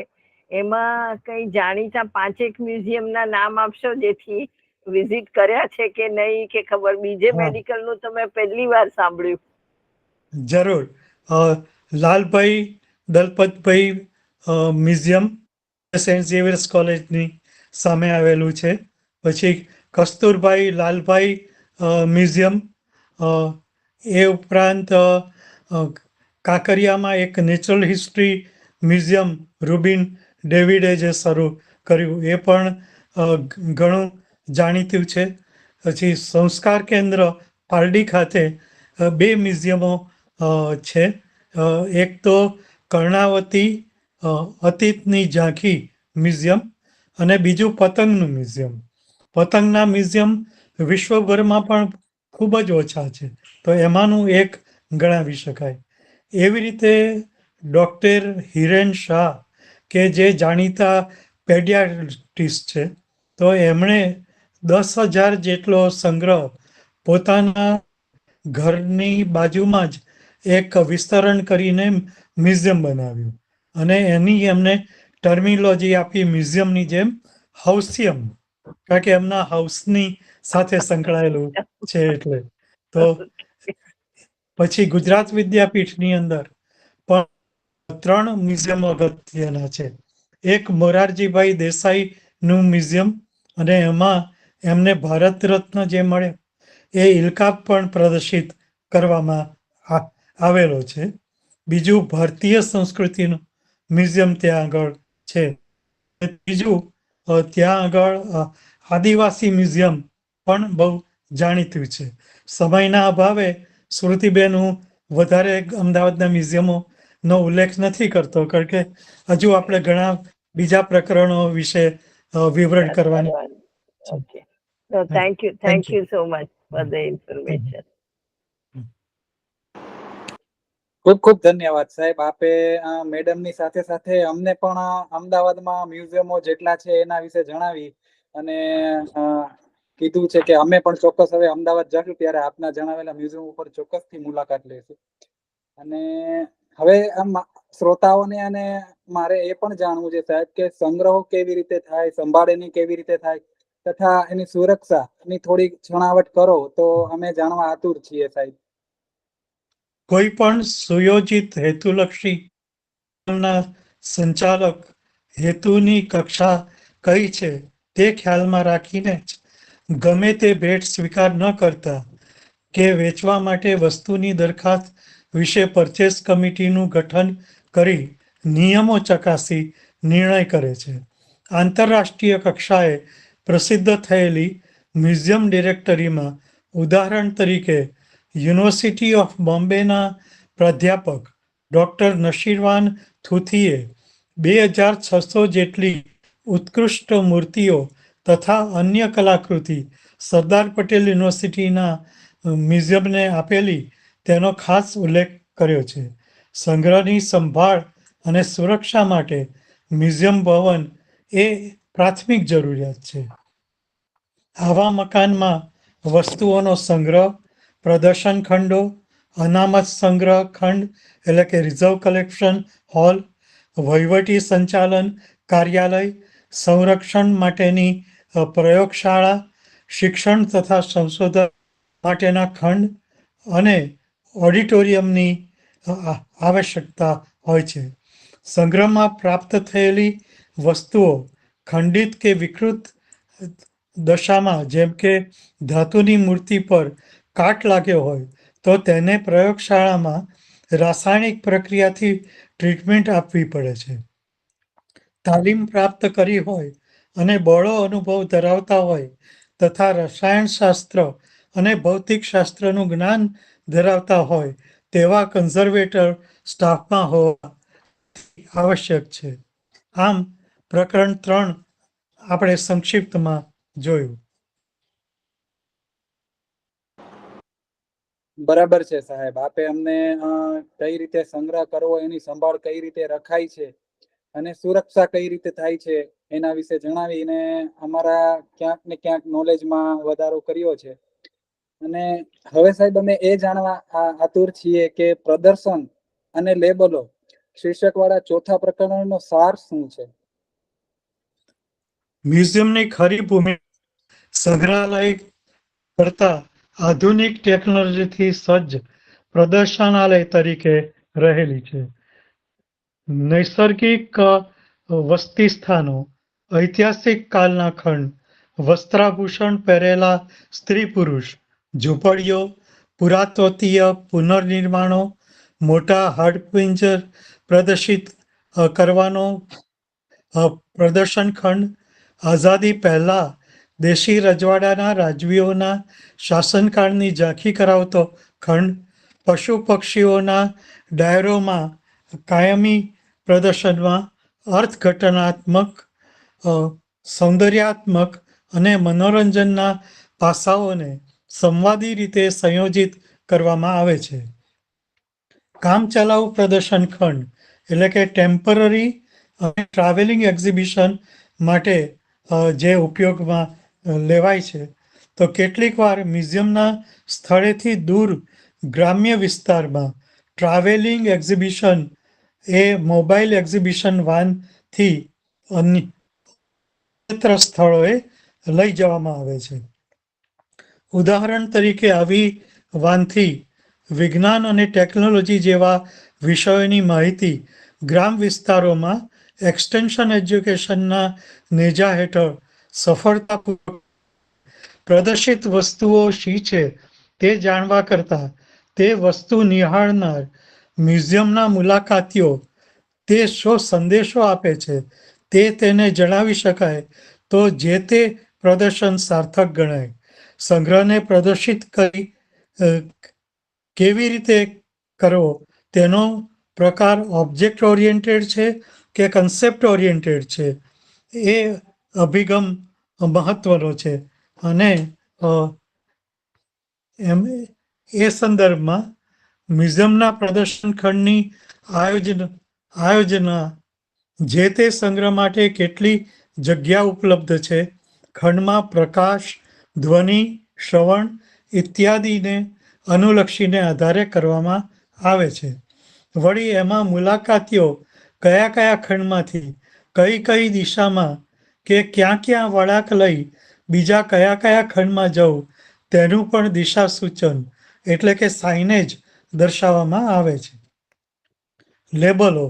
એમાં કઈ જાણીતા 5 મ્યુઝિયમના નામ આપશો, જેથી વિઝિટ કર્યા છે કે નહીં કે ખબર. બીજે મેડિકલનું તો મેં પહેલી વાર સાંભળ્યું. જરૂર. Lalbhai Dalpatbhai museum Saint Xavier's કોલેજની સામે આવેલું છે. પછી કસ્તુરભાઈ લાલભાઈ મ્યુઝિયમ. એ ઉપરાંત કાંકરિયામાં એક નેચરલ હિસ્ટ્રી મ્યુઝિયમ રૂબિન ડેવિડે જે શરૂ કર્યું, એ પણ ઘણું જાણીતું છે. પછી સંસ્કાર કેન્દ્ર પારડી ખાતે 2 મ્યુઝિયમો છે. એક તો કર્ણાવતી અતીતની ઝાંખી મ્યુઝિયમ અને બીજું પતંગનું મ્યુઝિયમ. પતંગના મ્યુઝિયમ વિશ્વભરમાં પણ ખૂબ જ ઓછા છે, તો એમાંનું એક ગણાવી શકાય. એવી રીતે ડૉક્ટર હિરેન શાહ, કે જે જાણીતા પેડિયાટ્રિસ્ટ છે, તો એમણે 10,000 જેટલો સંગ્રહ પોતાના ઘરની બાજુમાં જ એક વિસ્તરણ કરીને મ્યુઝિયમ બનાવ્યું અને એની એમને ટર્મિનોલોજી આપી મ્યુઝિયમની જેમ હાઉસિયમ, કારણ કે એમના હાઉસની સાથે સંકળાયેલું છે એટલે. તો પછી ગુજરાત વિદ્યાપીઠની અંદર પણ 3 મ્યુઝિયમ અગત્યના છે. એક મોરારજીભાઈ દેસાઈનું મ્યુઝિયમ, અને એમાં એમને ભારત રત્ન જે મળે એ ઇલકાબ પણ પ્રદર્શિત કરવામાં આવેલો છે. બીજું ભારતીય સંસ્કૃતિનું મ્યુઝિયમ ત્યાં આગળ છે. ત્રીજું ત્યાં આગળ આદિવાસી મ્યુઝિયમ પણ બહુ જાણીતું છે. સમયના અભાવે શ્રુતિબેન હું વધારે અમદાવાદના મ્યુઝિયમોનો ઉલ્લેખ નથી કરતો, કારણ કે હજુ આપણે ઘણા બીજા પ્રકરણો વિશે વિવરણ કરવાની. Okay, thank you so much for the information. ખૂબ ખૂબ ધન્યવાદ સાહેબ. આપે મેડમની સાથે સાથે અમને પણ અમદાવાદમાં મ્યુઝિયમો જેટલા છે એના વિશે જણાવી અને કીધું છે કે અમે પણ ચોક્કસ હવે અમદાવાદ જશું ત્યારે આપના જણાવેલા મ્યુઝિયમ ઉપર ચોક્કસથી મુલાકાત લઈશું. અને હવે આમ શ્રોતાઓને અને મારે એ પણ જાણવું છે સાહેબ કે સંગ્રહો કેવી રીતે થાય, સંભાળ એની કેવી રીતે થાય તથા એની સુરક્ષાની થોડી છણાવટ કરો તો અમે જાણવા આતુર છીએ સાહેબ. કોઈ પણ સુયોજિત હેતુલક્ષી ના સંચાલક હેતુની કક્ષા કઈ છે તે ખ્યાલમાં રાખીને જ ગમે તે ભેટ સ્વીકાર ન કરતા કે વેચવા માટે વસ્તુની દરખાસ્ત વિશે પરચેસ કમિટીનું ગઠન કરી નિયમો ચકાસી નિર્ણય કરે છે. આંતરરાષ્ટ્રીય કક્ષાએ પ્રસિદ્ધ થયેલી મ્યુઝિયમ ડિરેક્ટરીમાં ઉદાહરણ તરીકે યુનિવર્સિટી ઓફ બોમ્બેના પ્રાધ્યાપક ડૉક્ટર નશીરવાન થુથીએ 2600 જેટલી ઉત્કૃષ્ટ મૂર્તિઓ તથા અન્ય કલાકૃતિ સરદાર પટેલ યુનિવર્સિટીના મ્યુઝિયમને આપેલી તેનો ખાસ ઉલ્લેખ કર્યો છે. સંગ્રહની સંભાળ અને સુરક્ષા માટે મ્યુઝિયમ ભવન એ પ્રાથમિક જરૂરિયાત છે. આવા મકાનમાં વસ્તુઓનો સંગ્રહ, પ્રદર્શન ખંડો, અનામત સંગ્રહ ખંડ એટલે કે રિઝર્વ કલેક્શન હોલ, વહીવટી સંચાલન કાર્યાલય, સંરક્ષણ માટેની પ્રયોગશાળા, શિક્ષણ તથા સંશોધન માટેના ખંડ અને ઓડિટોરિયમની આવશ્યકતા હોય છે. સંગ્રહમાં પ્રાપ્ત થયેલી વસ્તુઓ ખંડિત કે વિકૃત દશામાં જેમ કે ધાતુની મૂર્તિ પર કાટ લાગ્યો હોય તો તેને પ્રયોગશાળામાં રાસાયણિક પ્રક્રિયાથી ટ્રીટમેન્ટ આપવી પડે છે. તાલીમ પ્રાપ્ત કરી હોય અને બહોળો અનુભવ ધરાવતા હોય તથા રસાયણશાસ્ત્ર અને ભૌતિક શાસ્ત્રનું જ્ઞાન ધરાવતા હોય તેવા કન્ઝર્વેટર સ્ટાફમાં હોવા આવશ્યક છે. આમ પ્રકરણ 3 આપણે સંક્ષિપ્તમાં જોયું. બરાબર છે સાહેબ. આપે અમને કઈ રીતે સંગ્રહ કરવો, એની સંભાળ કઈ રીતે રખાય છે અને સુરક્ષા કઈ રીતે થાય છે એના વિશે જણાવીને અમારા ક્યાંક ને ક્યાંક નોલેજમાં વધારો કર્યો છે. અને હવે સાહેબ અમે એ જાણવા આતુર છીએ કે પ્રદર્શન અને લેબલો શીર્ષક વાળા ચોથા પ્રકરણનો સાર શું છે? મ્યુઝિયમની ખરી ભૂમિકા સંગ્રહાલય કરતા આધુનિક ટેકનોલોજીથી સજ્જ પ્રદર્શનાલય તરીકે રહેલી છે. નૈસર્ગિક વસ્તી સ્થાનો, ઐતિહાસિક કાળના ખંડ, વસ્ત્રાભૂષણ પહેરેલા સ્ત્રી પુરુષ, ઝૂંપડીઓ, પુરાતત્વીય પુનર્નિર્માણો, મોટા હાડપિંજર પ્રદર્શિત કરવાનો પ્રદર્શન ખંડ, આઝાદી પહેલા દેશી રજવાડાના રાજવીઓના શાસનકાળની ઝાંખી કરાવતો ખંડ, પશુ પક્ષીઓના ડાયરોમાં કાયમી પ્રદર્શનમાં અર્થઘટનાત્મક, સૌંદર્યાત્મક અને મનોરંજનના પાસાઓને સંવાદી રીતે સંયોજિત કરવામાં આવે છે. કામચલાઉ પ્રદર્શન ખંડ એટલે કે ટેમ્પરરી અને ટ્રાવેલિંગ એક્ઝિબિશન માટે જે ઉપયોગમાં લેવાય છે. તો કેટલીક વાર મ્યુઝિયમના સ્થળેથી દૂર ગ્રામ્ય વિસ્તારમાં ટ્રાવેલિંગ એક્ઝિબિશન એ મોબાઈલ એક્ઝિબિશન વાનથી અન્ય સ્થળોએ લઈ જવામાં આવે છે. ઉદાહરણ તરીકે આવી વાનથી વિજ્ઞાન અને ટેકનોલોજી જેવા વિષયોની માહિતી ગ્રામ વિસ્તારોમાં એક્સટેન્શન એજ્યુકેશનના નેજા હેઠળ સફળતાપૂર્વક પ્રદર્શિત વસ્તુઓ શી છે તે જાણવા કરતાં તે વસ્તુ નિહાળનાર મ્યુઝિયમના મુલાકાતીઓ તે શો સંદેશો આપે છે તે તેને જણાવી શકાય તો જે તે પ્રદર્શન સાર્થક ગણાય. સંગ્રહને પ્રદર્શિત કેવી રીતે કરવો તેનો પ્રકાર ઓબ્જેક્ટ ઓરિએન્ટેડ છે કે કન્સેપ્ટ ઓરિએન્ટેડ છે એ અભિગમ મહત્વનો છે. અને એ સંદર્ભમાં મ્યુઝિયમના પ્રદર્શન ખંડની આયોજના જે તે સંગ્રહ માટે કેટલી જગ્યા ઉપલબ્ધ છે, ખંડમાં પ્રકાશ, ધ્વનિ, શ્રવણ ઇત્યાદિને અનુલક્ષીને આધારે કરવામાં આવે છે. વળી એમાં મુલાકાતીઓ કયા કયા ખંડમાંથી કઈ કઈ દિશામાં કે ક્યાં ક્યાં વળાંક લઈ બીજા કયા કયા ખંડમાં જવું તેનું પણ દિશા સૂચન એટલે કે સાઇનેજ દર્શાવવામાં આવે છે. લેબલો.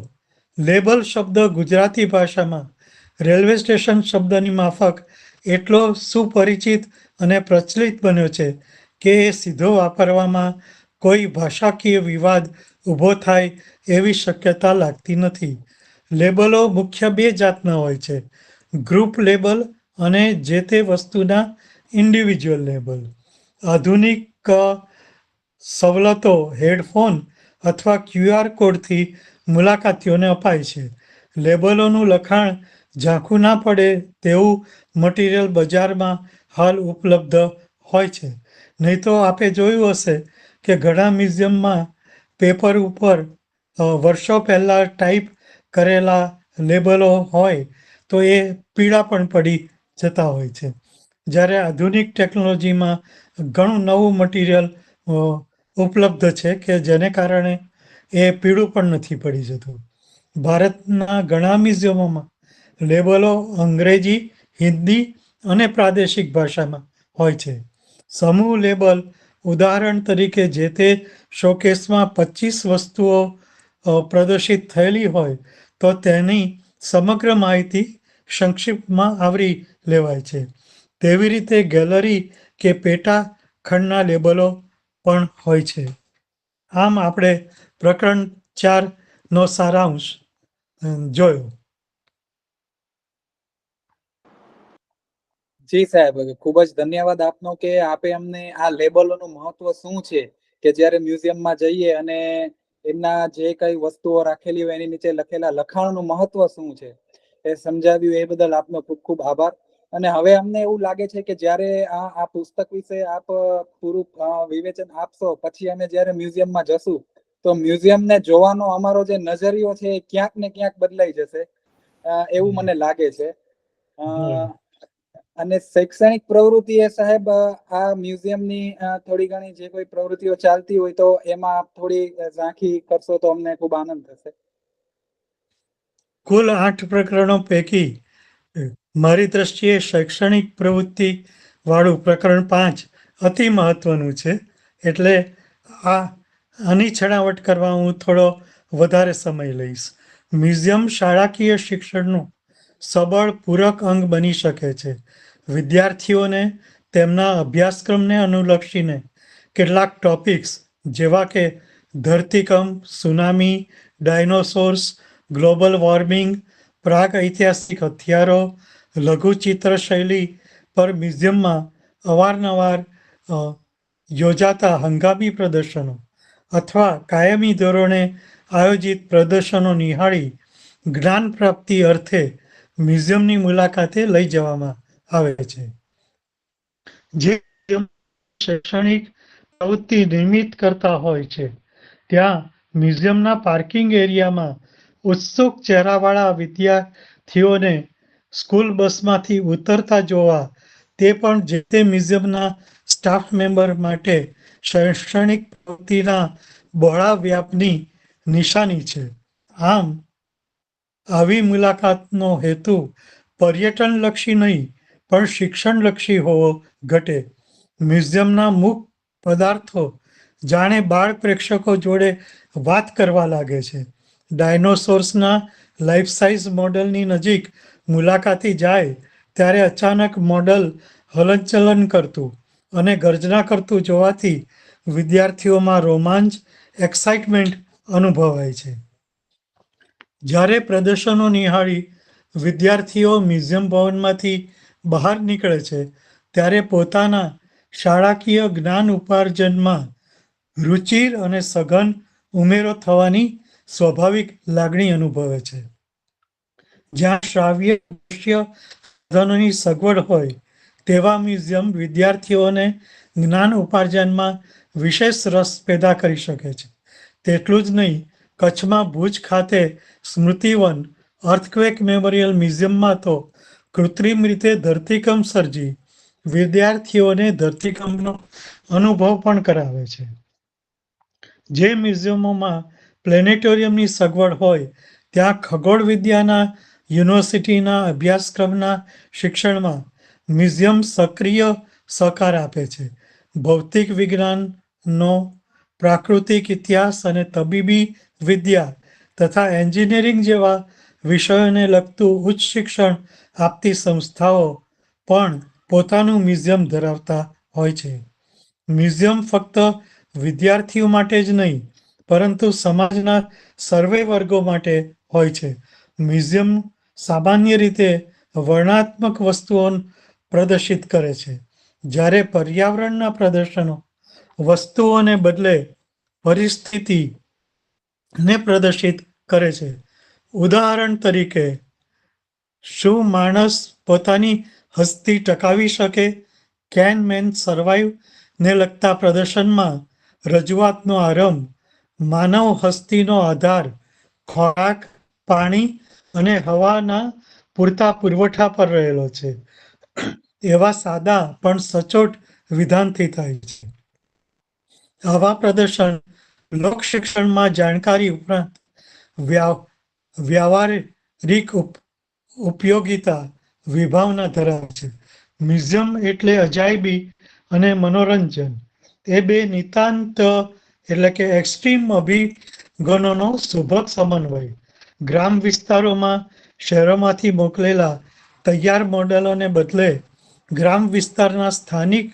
લેબલ શબ્દ ગુજરાતી ભાષામાં રેલવે સ્ટેશન શબ્દની માફક એટલો સુપરિચિત અને પ્રચલિત બન્યો છે કે એ સીધો વાપરવામાં કોઈ ભાષાકીય વિવાદ ઊભો થાય એવી શક્યતા લાગતી નથી. લેબલો મુખ્ય બે જાતના હોય છે, ગ્રુપ લેબલ અને જે તે વસ્તુના ઇન્ડિવિજ્યુઅલ લેબલ. આધુનિક સવલતો હેડફોન અથવા QR કોડથી મુલાકાતીઓને અપાય છે. લેબલોનું લખાણ ઝાંખું ના પડે તેવું મટીરિયલ બજારમાં હાલ ઉપલબ્ધ હોય છે. નહીં તો આપે જોયું હશે કે ઘણા મ્યુઝિયમમાં પેપર ઉપર વર્ષો પહેલાં ટાઈપ કરેલા લેબલો હોય તો એ પીળા પણ પડી જતા હોય છે. જ્યારે આધુનિક ટેકનોલોજીમાં ઘણું નવું મટીરિયલ ઉપલબ્ધ છે કે જેને કારણે એ પીળું પણ નથી પડી જતું. ભારતના ઘણા મ્યુઝિયમોમાં લેબલો અંગ્રેજી, હિન્દી અને પ્રાદેશિક ભાષામાં હોય છે. સમૂહ લેબલ ઉદાહરણ તરીકે જે તે શોકેસમાં 25 વસ્તુઓ પ્રદર્શિત થયેલી હોય તો તેની સમગ્ર માહિતી સંક્ષિપ્તમાં આવરી લેવાય છે. તેવી રીતે ગેલેરી કે પેટા ખંડના લેબલો પણ હોય છે. આમ આપણે પ્રકરણ 4નો સારાંશ જોયો. જી સાહેબ, ખૂબ જ ધન્યવાદ આપનો કે આપે અમને આ લેબલોનું મહત્વ શું છે કે જ્યારે મ્યુઝિયમમાં જઈએ અને એમના જે કઈ વસ્તુઓ રાખેલી હોય એની નીચે લખેલા લખાણનું મહત્વ શું છે એ સમજાવ્યું. એ બદલ આપનો ખૂબ ખૂબ આભાર. અને હવે અમને એવું લાગે છે કે જ્યારે આ પુસ્તક વિશે આપ પૂરું વિવેચન આપશો પછી અમે જ્યારે મ્યુઝિયમમાં જશું તો મ્યુઝિયમને જોવાનો અમારો જે નજરિયો છે એ ક્યાંક ને ક્યાંક બદલાઈ જશે એવું મને લાગે છે. અને શૈક્ષણિક પ્રવૃત્તિ એ સાહેબ આ મ્યુઝિયમની થોડી ઘણી જે કોઈ પ્રવૃત્તિઓ ચાલતી હોય તો એમાં આપ થોડી ઝાંખી કરશો તો અમને ખૂબ આનંદ થશે. કુલ 8 પ્રકરણો પૈકી મારી દ્રષ્ટિએ શૈક્ષણિક પ્રવૃત્તિ વાળું પ્રકરણ 5 અતિ મહત્વનું છે. એટલે આની છણાવટ કરવા હું થોડો વધારે સમય લઈશ. મ્યુઝિયમ શાળાકીય શિક્ષણનું સબળ પૂરક અંગ બની શકે છે. વિદ્યાર્થીઓને તેમના અભ્યાસક્રમને અનુલક્ષીને કેટલાક ટોપિક્સ જેવા કે ધરતીકંપ, સુનામી, ડાયનોસોર્સ, ગ્લોબલ વોર્મિંગ, પ્રાગ ઐતિહાસિક હથિયારો, લઘુચિત્ર શૈલી પર મ્યુઝિયમમાં અવારનવાર યોજાતા હંગામી પ્રદર્શનો અથવા કાયમી ધોરણે આયોજિત પ્રદર્શનો નિહાળી જ્ઞાન પ્રાપ્તિ અર્થે મ્યુઝિયમની મુલાકાતે લઈ જવામાં આવે છે. જે શૈક્ષણિક પ્રવૃત્તિ નિર્મિત કરતા હોય છે ત્યાં મ્યુઝિયમના પાર્કિંગ એરિયામાં ઉત્સુક ચહેરાવાળા વિદ્યાર્થીઓને સ્કૂલ બસમાંથી ઉતરતા જોવા તે પણ જે તે મ્યુઝિયમના સ્ટાફ મેમ્બર માટે શૈક્ષણિક પ્રવૃત્તિના બહોળા વ્યાપની નિશાની છે. આમ આવી મુલાકાતનો હેતુ પર્યટનલક્ષી નહીં પણ શિક્ષણલક્ષી હોવો ઘટે. મ્યુઝિયમના મુખ પદાર્થો જાણે બાળ પ્રેક્ષકો જોડે વાત કરવા લાગે છે. ડાયનોસોર્સના લાઈફ સાઇઝ મોડલની નજીક મુલાકાતી જાય ત્યારે અચાનક મોડલ હલનચલન કરતું અને ગર્જના કરતું જોવાથી વિદ્યાર્થીઓમાં રોમાંચ, એક્સાઇટમેન્ટ અનુભવાય છે. જ્યારે પ્રદર્શનો નિહાળી વિદ્યાર્થીઓ મ્યુઝિયમ ભવનમાંથી બહાર નીકળે છે ત્યારે પોતાના શાળાકીય જ્ઞાન ઉપાર્જનમાં રુચિર અને સઘન ઉમેરો થવાની સ્વાભાવિક લાગણી અનુભવે છે. જ્યાં શ્રાવ્ય દૃશ્ય સાધનોની સગવડ હોય તેવા મ્યુઝિયમ વિદ્યાર્થીઓને જ્ઞાન ઉપાર્જનમાં વિશેષ રસ પેદા કરી શકે છે. તેટલું જ નહીં, કચ્છમાં ભુજ ખાતે સ્મૃતિવન અર્થક્વેક મેમોરિયલ મ્યુઝિયમમાં તો કૃત્રિમ રીતે ધરતીકંપ સર્જી વિદ્યાર્થીઓને ધરતીકંપનો અનુભવ પણ કરાવે છે. જે મ્યુઝિયમોમાં પ્લેનેટોરિયમની સગવડ હોય ત્યાં ખગોળ વિદ્યાના યુનિવર્સિટીના અભ્યાસક્રમના શિક્ષણમાં મ્યુઝિયમ સક્રિય સહકાર આપે છે. ભૌતિક વિજ્ઞાનનો, પ્રાકૃતિક ઇતિહાસ અને તબીબી વિદ્યા તથા એન્જિનિયરિંગ જેવા વિષયોને લગતું ઉચ્ચ શિક્ષણ આપતી સંસ્થાઓ પણ પોતાનું મ્યુઝિયમ ધરાવતા હોય છે. મ્યુઝિયમ ફક્ત વિદ્યાર્થીઓ માટે જ નહીં પરંતુ સમાજના સર્વે વર્ગો માટે હોય છે. મ્યુઝિયમ સામાન્ય રીતે વર્ણનાત્મક વસ્તુઓ પ્રદર્શિત કરે છે, જ્યારે પર્યાવરણના પ્રદર્શનો વસ્તુઓને બદલે પરિસ્થિતિને પ્રદર્શિત કરે છે. ઉદાહરણ તરીકે, શું માણસ પોતાની હસ્તી ટકાવી શકે? કેન મેન સર્વાઈવ ને લગતા પ્રદર્શનમાં રજૂઆતનો આરંભ માનવ હસ્તીનો આધાર ખોરાક, પાણી અને હવાના પૂરતા પુરવઠા પર રહેલો છે. એવા સાદા પણ સચોટ વિધાનથી થાય છે. આવા પ્રદર્શન લોક શિક્ષણમાં જાણકારી ઉપરાંત વ્યાવહારિક ઉપયોગિતા વિભાવના ધરાવે છે. મ્યુઝિયમ એટલે અજાયબી અને મનોરંજન એ બે નિતાંત એટલે કે એક્સ્ટ્રીમ અભિગમોનો શુભક સમન્વય. ગ્રામ વિસ્તારોમાં શહેરોમાંથી મોકલેલા તૈયાર મોડેલોને બદલે ગ્રામ વિસ્તારના સ્થાનિક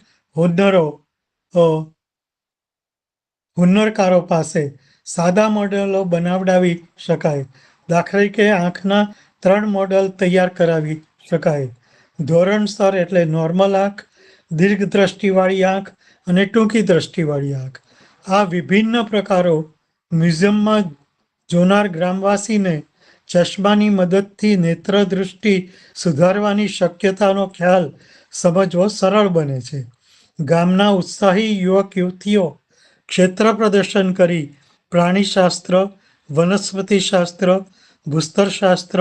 હુન્નરકારો પાસે સાદા મોડેલો બનાવડાવી શકાય. દાખલા તરીકે આંખના 3 મોડેલ તૈયાર કરાવી શકાય. ધોરણસર એટલે નોર્મલ આંખ, દીર્ઘ દ્રષ્ટિવાળી આંખ અને ટૂંકી દ્રષ્ટિવાળી આંખ. આ વિભિન્ન પ્રકારો મ્યુઝિયમમાં જોનાર ગ્રામવાસીને ચશ્માની મદદથી નેત્ર દૃષ્ટિ સુધારવાની શક્યતાનો ખ્યાલ સમજવો સરળ બને છે. ગામના ઉત્સાહી યુવક યુવતીઓ ક્ષેત્ર પ્રદર્શન કરી પ્રાણીશાસ્ત્ર, વનસ્પતિશાસ્ત્ર, ભૂસ્તરશાસ્ત્ર,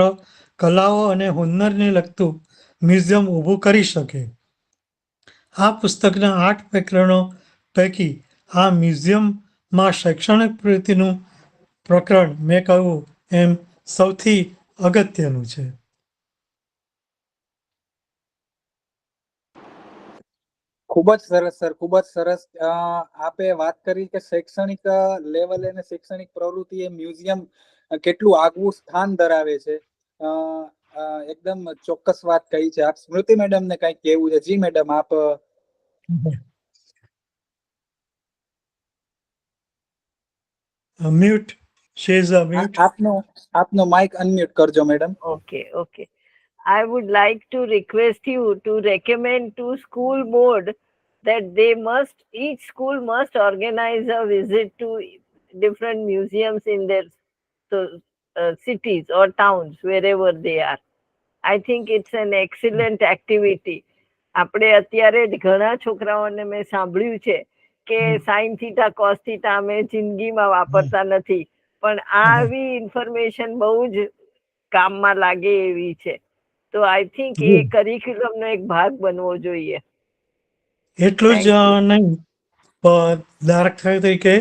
કલાઓ અને હુન્નરને લગતું મ્યુઝિયમ ઊભું કરી શકે. આ પુસ્તકના 8 પ્રકરણો પૈકી આ મ્યુઝિયમમાં શૈક્ષણિક પ્રવૃત્તિનું પ્રકરણ મેં કહ્યું એમ સૌથી અગત્યનું છે. ખૂબ જ સરસ સર, ખૂબ જ સરસ. આપે વાત કરી કે શૈક્ષણિક લેવલે અને શૈક્ષણિક પ્રવૃત્તિ એ મ્યુઝિયમ કેટલું આગવું સ્થાન ધરાવે છે. એકદમ ચોક્કસ વાત કહી છે. આપ સ્મૃતિ મેડમ ને કઈ કહેવું છે? જી મેડમ, આપ. મ્યુટ. She is mute. આપનો માઇક અનમ્યુટ કરજો madam. Okay. I would like to request you to recommend to school board that each school must organize a visit to different museums in their cities or towns, wherever they are. I think it's an excellent activity. આપણે અત્યારે જ ઘણા છોકરાઓને મેં સાંભળ્યું છે કે sine theta cos theta અમે જિંદગીમાં વાપરતા નથી, પણ આવી ઇન્ફોર્મેશન બહુ જ કામમાં લાગે એવી છે. તો આઈ થિંક એ કરિક્યુલમનો એક ભાગ બનવો જોઈએ. એટલું જ નહીં, દાખલા તરીકે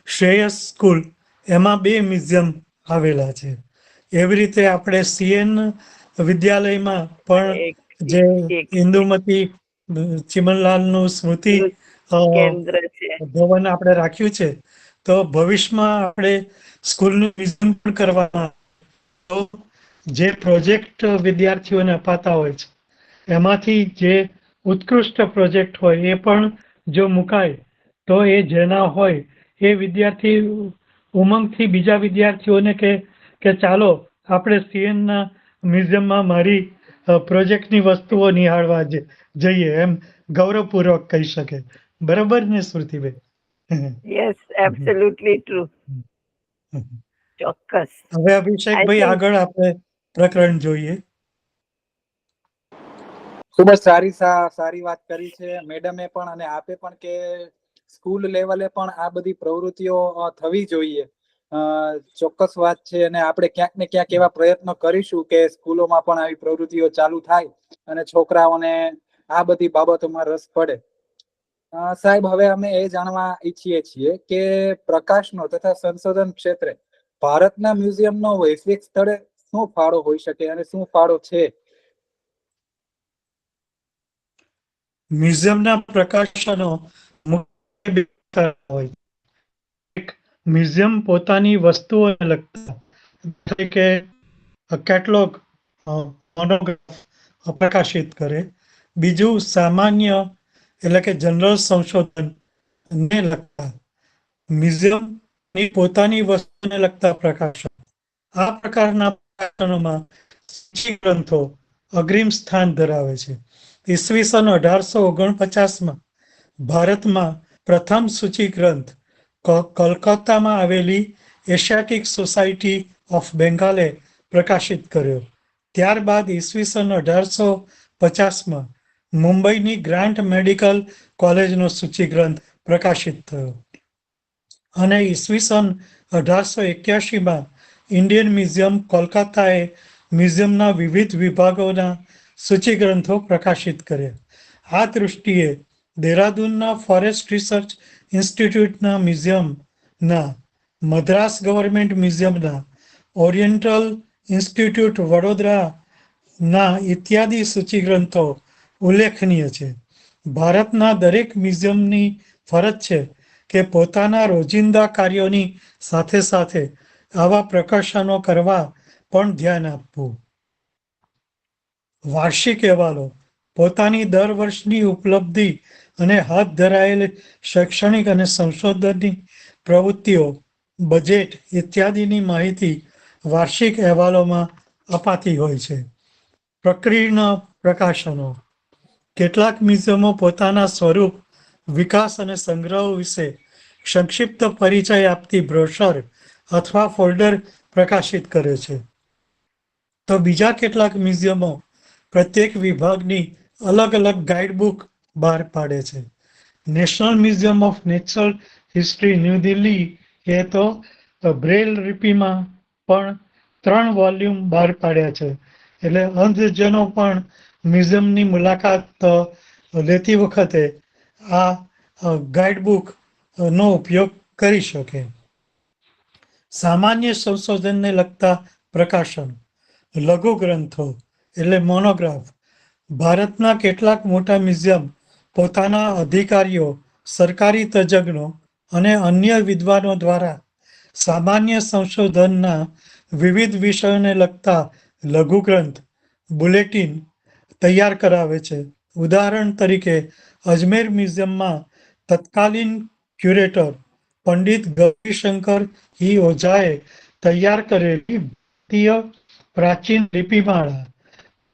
શ્રેયસ સ્કૂલ એમાં 2 મ્યુઝિયમ આવેલા છે. એવી રીતે આપણે CN વિદ્યાલયમાં પણ જે ઇન્દુમતી ચિમનલાલનું સ્મૃતિ કેન્દ્ર છે, ભવન આપણે રાખ્યું છે. તો ભવિષ્યમાં આપણે સ્કૂલનું મ્યુઝિયમ પણ કરવાના, તો જે પ્રોજેક્ટ વિદ્યાર્થીઓને અપાતા હોય છે એમાંથી જે ઉત્કૃષ્ટ પ્રોજેક્ટ હોય એ પણ જો મુકાય તો એ જેના હોય એ વિદ્યાર્થી ઉમંગથી બીજા વિદ્યાર્થીઓને કે ચાલો આપણે CNના મ્યુઝિયમમાં મારી પ્રોજેક્ટની વસ્તુઓ નિહાળવા જઈએ એમ ગૌરવપૂર્વક કહી શકે. બરાબર ને સ્મૃતિબેન? Yes, absolutely true. ચોક્કસ. હવે અભિષેકભાઈ આગળ આપણે પ્રકરણ જોઈએ. ખૂબ જ સારી વાત કરી છે મેડમે પણ અને આપે પણ કે સ્કૂલ લેવલે પણ આ બધી પ્રવૃત્તિઓ થવી જોઈએ. ચોક્કસ વાત છે અને આપણે ક્યાંક ને ક્યાંક એવા પ્રયત્નો કરીશું કે સ્કૂલોમાં પણ આવી પ્રવૃત્તિઓ ચાલુ થાય અને છોકરાઓને આ બધી બાબતોમાં રસ પડે. સાહેબ, હવે અમે એ જાણવા ઈચ્છીએ છીએ કે પ્રકાશનો તથા સંશોધન ક્ષેત્રે ભારતના મ્યુઝિયમનો વૈશ્વિક સ્તરે શું ફાળો હોઈ શકે અને શું ફાળો છે? મ્યુઝિયમના પ્રકાશનો મુખ્ય બે પ્રકાર હોય. એક, મ્યુઝિયમ પોતાની વસ્તુઓને લગતા, એટલે કે કેટલોગ, મોનોગ્રાફ પ્રકાશિત કરે. બીજું, સામાન્ય એટલે કે જનરલ સંશોધનને લગતા મ્યુઝિયમની પોતાની વસ્તુને લગતા પ્રકાશન. આ પ્રકારના પ્રકાશનોમાં સૂચિ ગ્રંથો અગ્રીમ સ્થાન ધરાવે છે. ઈસવીસન 1849માં ભારતમાં પ્રથમ સૂચિ ગ્રંથ કલકત્તામાં આવેલી એશિયાટિક સોસાયટી ઓફ બેંગાલે પ્રકાશિત કર્યો. ત્યારબાદ ઈસવીસન 1850માં મુંબઈની ગ્રાન્ટ મેડિકલ કોલેજનો સૂચિ ગ્રંથ પ્રકાશિત થયો અને ઈસવીસન 1881માં ઇન્ડિયન મ્યુઝિયમ કોલકાતાએ મ્યુઝિયમના વિવિધ વિભાગોના સૂચિ ગ્રંથો પ્રકાશિત કર્યા. આ દૃષ્ટિએ દેહરાદૂનના ફોરેસ્ટ રિસર્ચ ઇન્સ્ટિટ્યૂટના મ્યુઝિયમના, મદ્રાસ ગવર્મેન્ટ મ્યુઝિયમના, ઓરિએન્ટલ ઇન્સ્ટિટ્યૂટ વડોદરાના ઇત્યાદિ સૂચિ ગ્રંથો ઉલ્લેખનીય છે. ભારતના દરેક મ્યુઝિયમની ફરજ છે કે પોતાના રોજિંદા કાર્યોની સાથે સાથે આવા પ્રકાશનો કરવા પણ ધ્યાન આપવું. વાર્ષિક અહેવાલો પોતાની દર વર્ષની ઉપલબ્ધિ અને હાથ ધરાયેલ શૈક્ષણિક અને સંશોધનની પ્રવૃત્તિઓ, બજેટ ઇત્યાદિની માહિતી વાર્ષિક અહેવાલોમાં અપાતી હોય છે. પ્રક્રિયા પ્રકાશનો કેટલાક મ્યુઝિયમો પોતાના સ્વરૂપ, વિકાસ અને સંગ્રહ વિશે સંક્ષિપ્ત પરિચય આપતી બ્રોશર અથવા ફોલ્ડર પ્રકાશિત કરે છે, તો બીજા કેટલાક મ્યુઝિયમો પ્રત્યેક વિભાગની અલગ અલગ ગાઈડબુક બહાર પાડે છે. National museum of natural history New Delhi એ તો બ્રેલ લિપિમાં પણ 3 વોલ્યુમ બહાર પાડ્યા છે, એટલે અંધજનો પણ મ્યુઝિયમની મુલાકાત લેતી વખતે આ ગાઈડબુકનો ઉપયોગ કરી શકે. સામાન્ય સંશોધનને લગતા પ્રકાશન, લઘુ ગ્રંથો એટલે મોનોગ્રાફ. ભારતના કેટલાક મોટા મ્યુઝિયમ પોતાના અધિકારીઓ, સરકારી તજજ્ઞો અને અન્ય વિદ્વાનો દ્વારા સામાન્ય સંશોધનના વિવિધ વિષયોને લગતા લઘુ ગ્રંથ, બુલેટિન તૈયાર કરાવે છે. ઉદાહરણ તરીકે અજમેર મ્યુઝિયમમાં તત્કાલીન ક્યુરેટર પંડિત ગૌરીશંકર ઓઝાએ તૈયાર કરેલી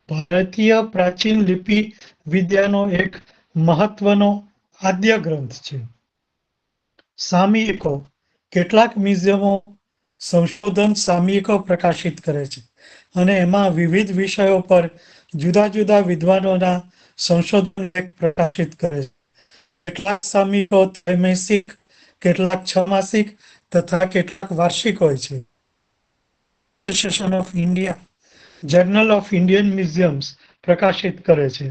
ભારતીય પ્રાચીન લિપિ વિદ્યાનો એક મહત્વનો આદ્ય ગ્રંથ છે. સામયિકો કેટલાક મ્યુઝિયમો સંશોધન સામયિકો પ્રકાશિત કરે છે અને એમાં વિવિધ વિષયો પર જુદા જુદા વિદ્વાનોના સંશોધન પ્રકાશિત કરે છે. કેટલાક સામયિકો ત્રૈમાસિક, કેટલાક 6 માસિક તથા કેટલાક વાર્ષિક હોય છે. Association of India journal of Indian museums પ્રકાશિત કરે છે,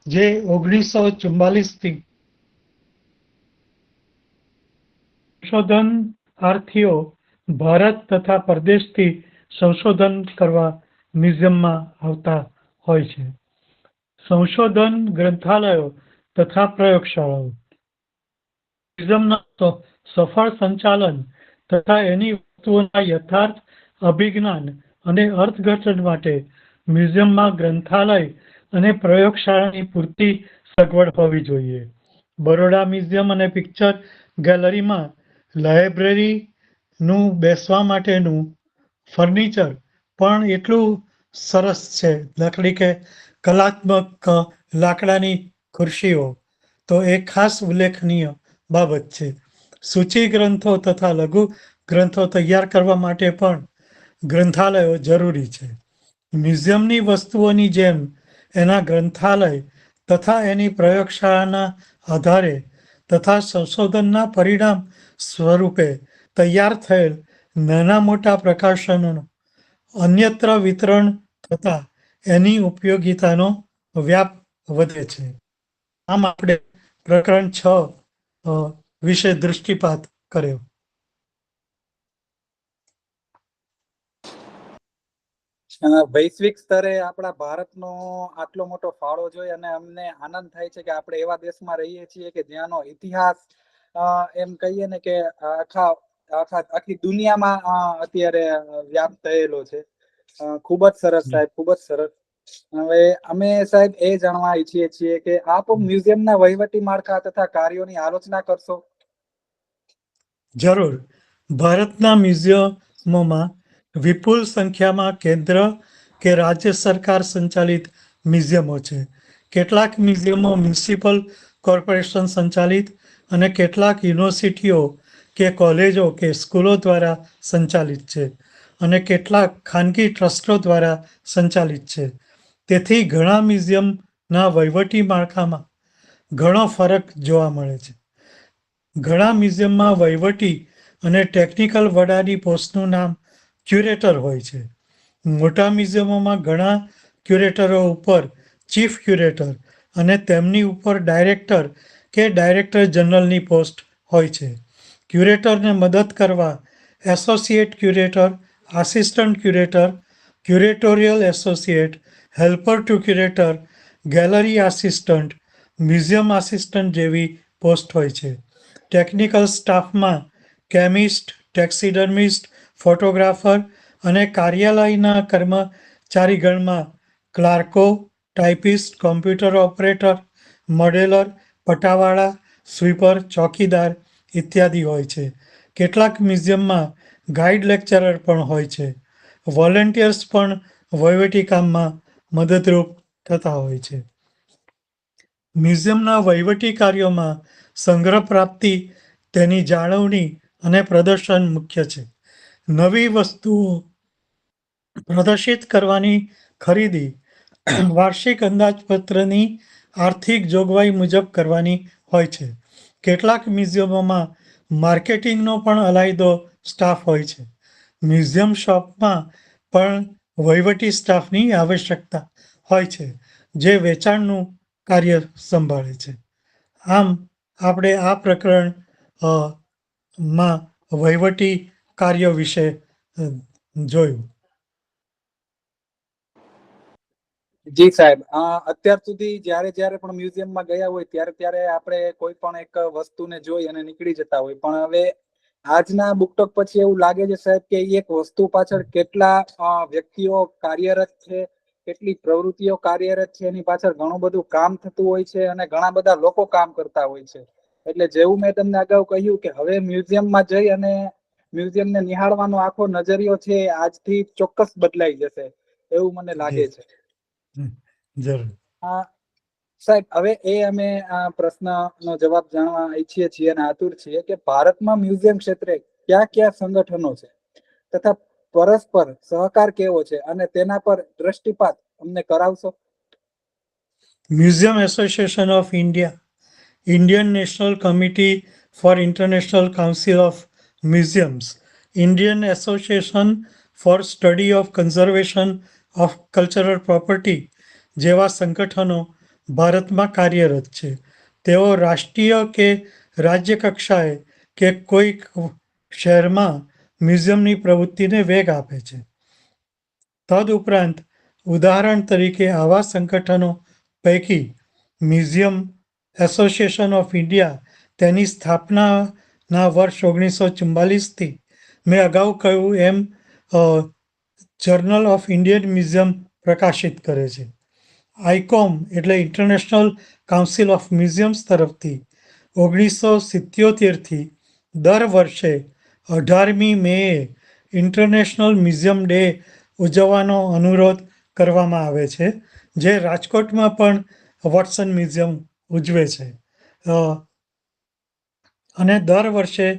જે 1944થી સંશોધનાર્થીઓ ભારત તથા પરદેશથી સંશોધન કરવા મ્યુઝિયમમાં આવતા હોય છે. સંશોધન ગ્રંથાલયો તથા પ્રયોગશાળાઓ મ્યુઝિયમના સફળ સંચાલન તથા એની વસ્તુઓના યથાર્થ અભિજ્ઞાન અને અર્થઘટન માટે મ્યુઝિયમમાં ગ્રંથાલય અને પ્રયોગશાળાની પૂરતી સગવડ હોવી જોઈએ. બરોડા મ્યુઝિયમ અને પિક્ચર ગેલેરીમાં લાઇબ્રેરીનું બેસવા માટેનું ફર્નિચર પણ એટલું સરસ છે, દાખલા કે કલાત્મક લાકડાની ખુરશીઓ, તો એ ખાસ ઉલ્લેખનીય બાબત છે. સૂચિ ગ્રંથો તથા લઘુ ગ્રંથો તૈયાર કરવા માટે પણ ગ્રંથાલયો જરૂરી છે. મ્યુઝિયમની વસ્તુઓની જેમ એના ગ્રંથાલય તથા એની પ્રયોગશાળાના આધારે તથા સંશોધનના પરિણામ સ્વરૂપે તૈયાર થયેલ નાના મોટા પ્રકાશનોનો અન્યત્ર વિતરણ થતા એની ઉપયોગિતાનો વ્યાપ વધે છે. આમ આપણે પ્રકરણ 6 વિશે દૃષ્ટિપાત કર્યો. વૈશ્વિક સ્તરે આપણા ભારતનો આટલો મોટો ફાળો જોઈ અને અમને આનંદ થાય છે કે આપણે એવા દેશમાં રહીએ છીએ કે જ્યાંનો ઇતિહાસ એમ કહીએ ને કે આખી દુનિયામાં અત્યારે વ્યાપ થયેલો છે. ખૂબ જ સરસ સાહેબ, ખૂબ જ સરસ. હવે અમે સાહેબ એ જાણવા ઈચ્છીએ છીએ કે આપ મ્યુઝિયમના વહીવટી માળખા તથા કાર્યોની આલોચના કરશો. જરૂર. ભારતના મ્યુઝિયમોમાં વિપુલ સંખ્યામાં કેન્દ્ર કે રાજ્ય સરકાર સંચાલિત મ્યુઝિયમો છે. કેટલાક મ્યુઝિયમો મ્યુનિસિપલ કોર્પોરેશન સંચાલિત અને કેટલાક યુનિવર્સિટીઓ કે કોલેજો કે સ્કૂલો દ્વારા સંચાલિત છે અને કેટલાક ખાનગી ટ્રસ્ટો દ્વારા સંચાલિત છે. તેથી ઘણા મ્યુઝિયમના વહીવટી માળખામાં ઘણો ફરક જોવા મળે છે. ઘણા મ્યુઝિયમમાં વહીવટી અને ટેકનિકલ વડાની પોસ્ટનું નામ ક્યુરેટર હોય છે. મોટા મ્યુઝિયમોમાં ઘણા ક્યુરેટરો ઉપર ચીફ ક્યુરેટર અને તેમની ઉપર ડાયરેક્ટર કે ડાયરેક્ટર જનરલની પોસ્ટ હોય છે. ક્યુરેટરને મદદ કરવા associate curator, assistant curator, curatorial associate, helper to curator, gallery assistant, museum assistant જેવી પોસ્ટ હોય છે. ટેકનિકલ સ્ટાફમાં કેમિસ્ટ, ટેક્સીડર્મિસ્ટ, ફોટોગ્રાફર અને કાર્યાલયના કર્મચારીગણમાં ક્લાર્કો, ટાઈપિસ્ટ, કોમ્પ્યુટર ઓપરેટર, મોડેલર, પટાવાળા, સ્વીપર, ચોકીદાર ઇત્યાદિ હોય છે. કેટલાક મ્યુઝિયમમાં ગાઈડ લેક્ચરર પણ હોય છે. વોલેન્ટિયર્સ પણ વહીવટી કામમાં મદદરૂપ થતા હોય છે. મ્યુઝિયમના વહીવટી કાર્યોમાં સંગ્રહ પ્રાપ્તિ, તેની જાળવણી અને પ્રદર્શન મુખ્ય છે. નવી વસ્તુઓ પ્રદર્શિત કરવાની ખરીદી વાર્ષિક અંદાજપત્રની આર્થિક જોગવાઈ મુજબ કરવાની હોય છે. કેટલાક મ્યુઝિયમોમાં માર્કેટિંગનો પણ અલાયદો સ્ટાફ હોય છે. મ્યુઝિયમ શોપમાં પણ વહીવટી સ્ટાફની આવશ્યકતા હોય છે જે વેચાણનું કાર્ય સંભાળે છે. આમ આપણે આ પ્રકરણ માં વહીવટી કાર્યો વિશે જોયું. જી સાહેબ, અત્યાર સુધી જ્યારે પણ મ્યુઝિયમમાં ગયા હોય ત્યારે આપણે કોઈ પણ એક વસ્તુને જોઈ અને નીકળી જતા હોય, પણ હવે આજના બુકટોક પછી એવું લાગે છે સાહેબ કે એક વસ્તુ પાછળ કેટલા વ્યક્તિઓ કાર્યરત છે, કેટલી પ્રવૃત્તિઓ કાર્યરત છે, એની પાછળ ઘણું બધું કામ થતું હોય છે અને ઘણા બધા લોકો કામ કરતા હોય છે. એટલે જેવું મેં તમને અગાઉ કહ્યું કે હવે મ્યુઝિયમમાં જઈ અને મ્યુઝિયમને નિહાળવાનો આખો નજરિયો છે આજથી ચોક્કસ બદલાઈ જશે એવું મને લાગે છે. જરૂર. સાહેબ, હવે અમે આ પ્રશ્નનો જવાબ જાણવા ઈચ્છીએ છીએ અને આતુર છીએ કે ભારતમાં મ્યુઝિયમ ક્ષેત્રે કયા સંગઠનો છે તથા પરસ્પર સહકાર કેવો છે અને તેના પર દ્રષ્ટિપાત અમને કરાવશો. Museum association of India, Indian national committee four international council of museums, Indian association four study of conservation of cultural property જેવા સંગઠનો ભારતમાં કાર્યરત છે. તેઓ રાષ્ટ્રીય કે રાજ્ય કક્ષાએ કે કોઈક શહેરમાં મ્યુઝિયમની પ્રવૃત્તિને વેગ આપે છે. તદુપરાંત ઉદાહરણ તરીકે આવા સંગઠનો પૈકી મ્યુઝિયમ એસોસિએશન ઓફ ઇન્ડિયા તેની સ્થાપનાના વર્ષ 1944થી મેં અગાઉ કહ્યું એમ જર્નલ ઓફ ઇન્ડિયન મ્યુઝિયમ પ્રકાશિત કરે છે. આઈકોમ એટલે ઇન્ટરનેશનલ કાઉન્સિલ ઓફ મ્યુઝિયમ્સ તરફથી 1977થી દર વર્ષે 18મી મેએ ઇન્ટરનેશનલ મ્યુઝિયમ ડે ઉજવવાનો અનુરોધ કરવામાં આવે છે, જે રાજકોટમાં પણ વોટસન મ્યુઝિયમ ઉજવે છે અને દર વર્ષે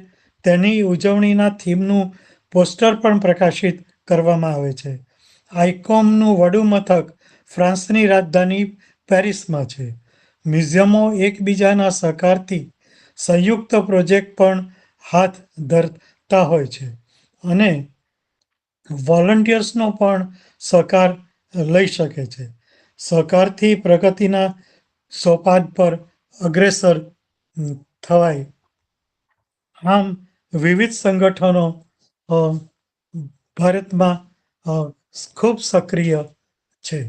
તેની ઉજવણીના થીમનું પોસ્ટર પણ પ્રકાશિત કરવામાં આવે છે. આઈકોમનું વડું મથક ફ્રાન્સની રાજધાની પેરિસમાં છે. મ્યુઝિયમો એકબીજાના સહકારથી સંયુક્ત પ્રોજેક્ટ પણ હાથ ધરતા હોય છે. અને વોલન્ટિયર્સનો પણ સહકાર લઈ શકે છે. સહકારથી પ્રગતિના સોપાન પર અગ્રેસર થવાય. આમ વિવિધ સંગઠનો અ, ભારતમાં ખૂબ સક્રિય છે.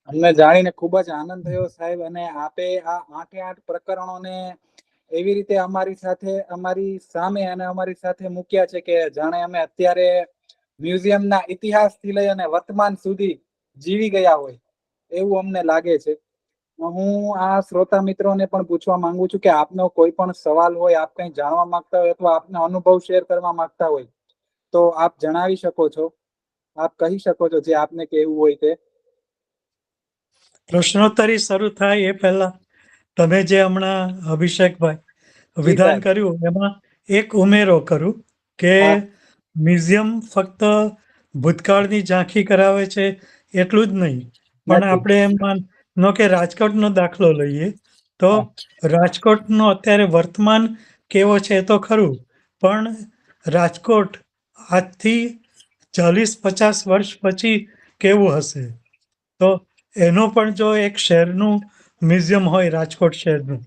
અમને જાણીને ખૂબ જ આનંદ થયો સાહેબ, અને આપે આ 8 પ્રકરણોને એવી રીતે અમારી સામે અને અમારી સાથે મૂક્યા છે કે જાણે અમે અત્યારે મ્યુઝિયમના ઇતિહાસથી લઈ અને વર્તમાન સુધી જીવી ગયા હોય એવું અમને લાગે છે. હું આ શ્રોતા મિત્રોને પણ પૂછવા માંગુ છું કે આપનો કોઈ પણ સવાલ હોય, આપ કંઈ જાણવા માંગતા હોય અથવા આપનો અનુભવ શેર કરવા માંગતા હોય તો આપ જણાવી શકો છો, આપ કહી શકો છો જે આપને કહેવું હોય તે. પ્રશ્નોત્તરી શરૂ થાય એ પહેલા તમે જે હમણાં અભિષેકભાઈ જી વિધાન સાહેબ. કર્યું એમાં એક ઉમેરો કરું કે હા. મ્યુઝિયમ ફક્ત ભૂતકાળની ઝાંખી કરાવે છે એટલું જ નહીં, પણ નથી. આપણે એમ માનો કે રાજકોટનો દાખલો લઈએ તો હા. રાજકોટનો અત્યારે વર્તમાન કેવો છે એ તો ખરું, પણ રાજકોટ આજથી 40-50 વર્ષ પછી કેવું હશે, તો એનો પણ જો એક શહેરનું મ્યુઝિયમ હોય રાજકોટ શહેરનું,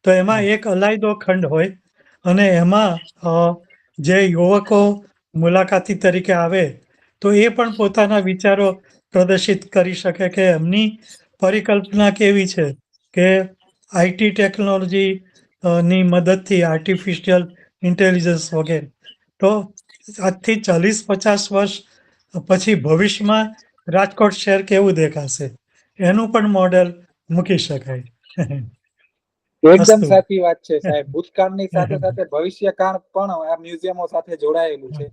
તો એમાં એક અલાયદો ખંડ હોય અને એમાં જે યુવકો મુલાકાતી તરીકે આવે તો એ પણ પોતાના વિચારો પ્રદર્શિત કરી શકે કે એમની પરિકલ્પના કેવી છે કે આઈટી ટેકનોલોજી ની મદદથી આર્ટિફિશિયલ ઇન્ટેલિજન્સ વગેરે. તો આજથી 40-50 વર્ષ પછી ભવિષ્યમાં રાજકોટ શહેર કેવું દેખાશે એનું પણ મોડેલ મૂકી શકાય. એકદમ અસ્તુ. સાચી વાત છે સાહેબ. ભૂતકાળની સાથે સાથે ભવિષ્યકાળ પણ આ મ્યુઝિયમો સાથે જોડાયેલું છે.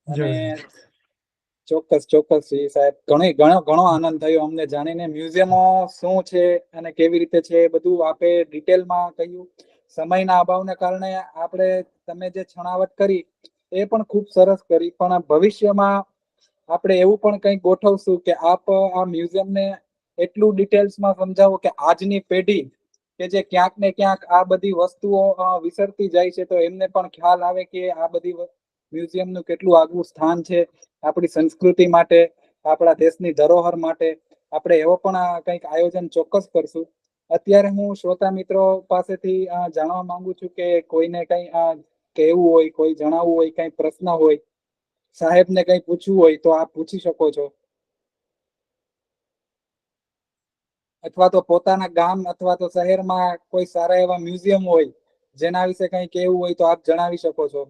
અને જોડાયેલું. ચોક્કસ સાહેબ, ઘણો આનંદ થયો અમને જાણીને મ્યુઝિયમો શું છે અને કેવી રીતે છે એ બધું આપે ડિટેલમાં કહ્યું. સમયના અભાવને કારણે તમે જે છણાવટ કરી એ પણ ખૂબ સરસ કરી, પણ ભવિષ્યમાં આપણે એવું પણ કંઈક ગોઠવશું કે આપ આ મ્યુઝિયમને એટલું ડિટેલ્સમાં સમજાવો કે આજની પેઢી કે જે ક્યાંક ને ક્યાંક આ બધી વસ્તુઓ વિસરતી જાય છે તો એમને પણ ખ્યાલ આવે કે આ બધી મ્યુઝિયમનું કેટલું આગવું સ્થાન છે આપણી સંસ્કૃતિ માટે, આપણા દેશની ધરોહર માટે. આપણે એવો પણ કંઈક આયોજન ચોક્કસ કરશું. અત્યારે હું શ્રોતા મિત્રો પાસેથી જાણવા માંગુ છું કે કોઈને કંઈ કહેવું હોય, કોઈ જણાવવું હોય, કંઈ પ્રશ્ન હોય, સાહેબને કંઈ પૂછવું હોય તો આપ પૂછી શકો છો, અથવા તો પોતાના ગામ અથવા તો શહેરમાં કોઈ સારા એવા મ્યુઝિયમ હોય જેના વિશે કંઈ કહેવું હોય તો આપ જણાવી શકો છો.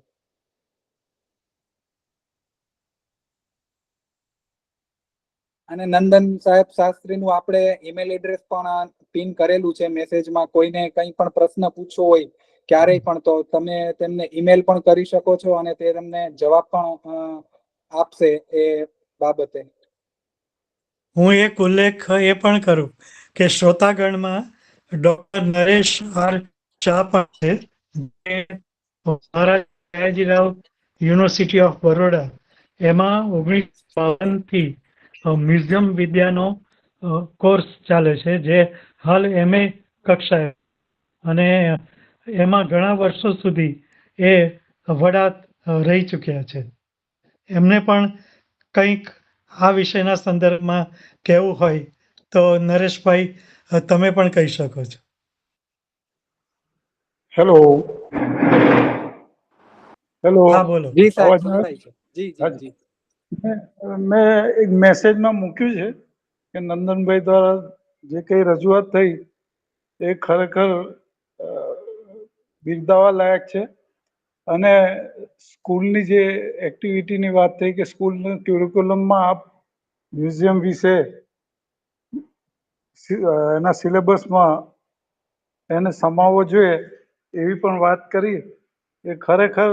અને નંદન સાહેબ શાસ્ત્રીનું આપણે ઈમેલ એડ્રેસ પણ પિન કરેલું છે મેસેજમાં. કોઈને કંઈ પણ પ્રશ્ન પૂછવો હોય ક્યારેય પણ તો તમે તેમને ઈમેલ પણ કરી શકો છો અને તે તમને જવાબ પણ આપશે એ બાબતે. હું એક ઉલ્લેખ એ પણ કરું કે શ્રોતાગણમાં ડોક્ટર નરેશ આર શાહ પણ છે, જે મહારાજ સયાજીરાવ યુનિવર્સિટી ઓફ બરોડા એમાં 1952 થી મ્યુઝિયમ વિદ્યાનો કોર્સ ચાલે છે, જે હાલ MA કક્ષાએ, અને એમાં ઘણા વર્ષો સુધી એ વડા રહી ચૂક્યા છે. એમને પણ કંઈક આ વિષયના સંદર્ભમાં કહેવું હોય તો નરેશભાઈ તમે પણ કહી શકો છો. હેલો. હેલો. હા બોલો. જી સાહેબ, અવાજ આવે? સંભળાય છે. જી જી જી. મેં એક મેસેજમાં મૂક્યું છે કે નંદનભાઈ દ્વારા જે કંઈ રજૂઆત થઈ એ ખરેખર બિરદાવવા લાયક છે. અને સ્કૂલની જે એક્ટિવિટીની વાત થઈ કે સ્કૂલના ક્યુરિક્યુલમમાં આપ મ્યુઝિયમ વિશે એના સિલેબસમાં એને સમાવવો જોઈએ એવી પણ વાત કરી. એ ખરેખર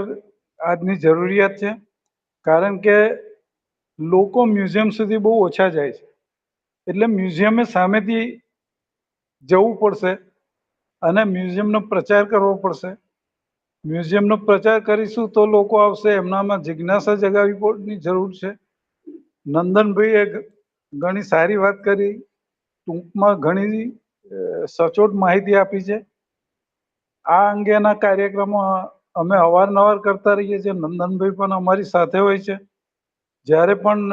આજની જરૂરિયાત છે, કારણ કે લોકો મ્યુઝિયમ સુધી બહુ ઓછા જાય છે. એટલે મ્યુઝિયમે સામેથી જવું પડશે અને મ્યુઝિયમનો પ્રચાર કરવો પડશે. મ્યુઝિયમનો પ્રચાર કરીશું તો લોકો આવશે, એમનામાં જિજ્ઞાસા જગાવવાની જરૂર છે. નંદનભાઈએ ઘણી સારી વાત કરી, ટૂંકમાં ઘણી સચોટ માહિતી આપી છે. આ અંગેના કાર્યક્રમો અમે અવારનવાર કરતા રહીએ છીએ. નંદનભાઈ પણ અમારી સાથે હોય છે. જ્યારે પણ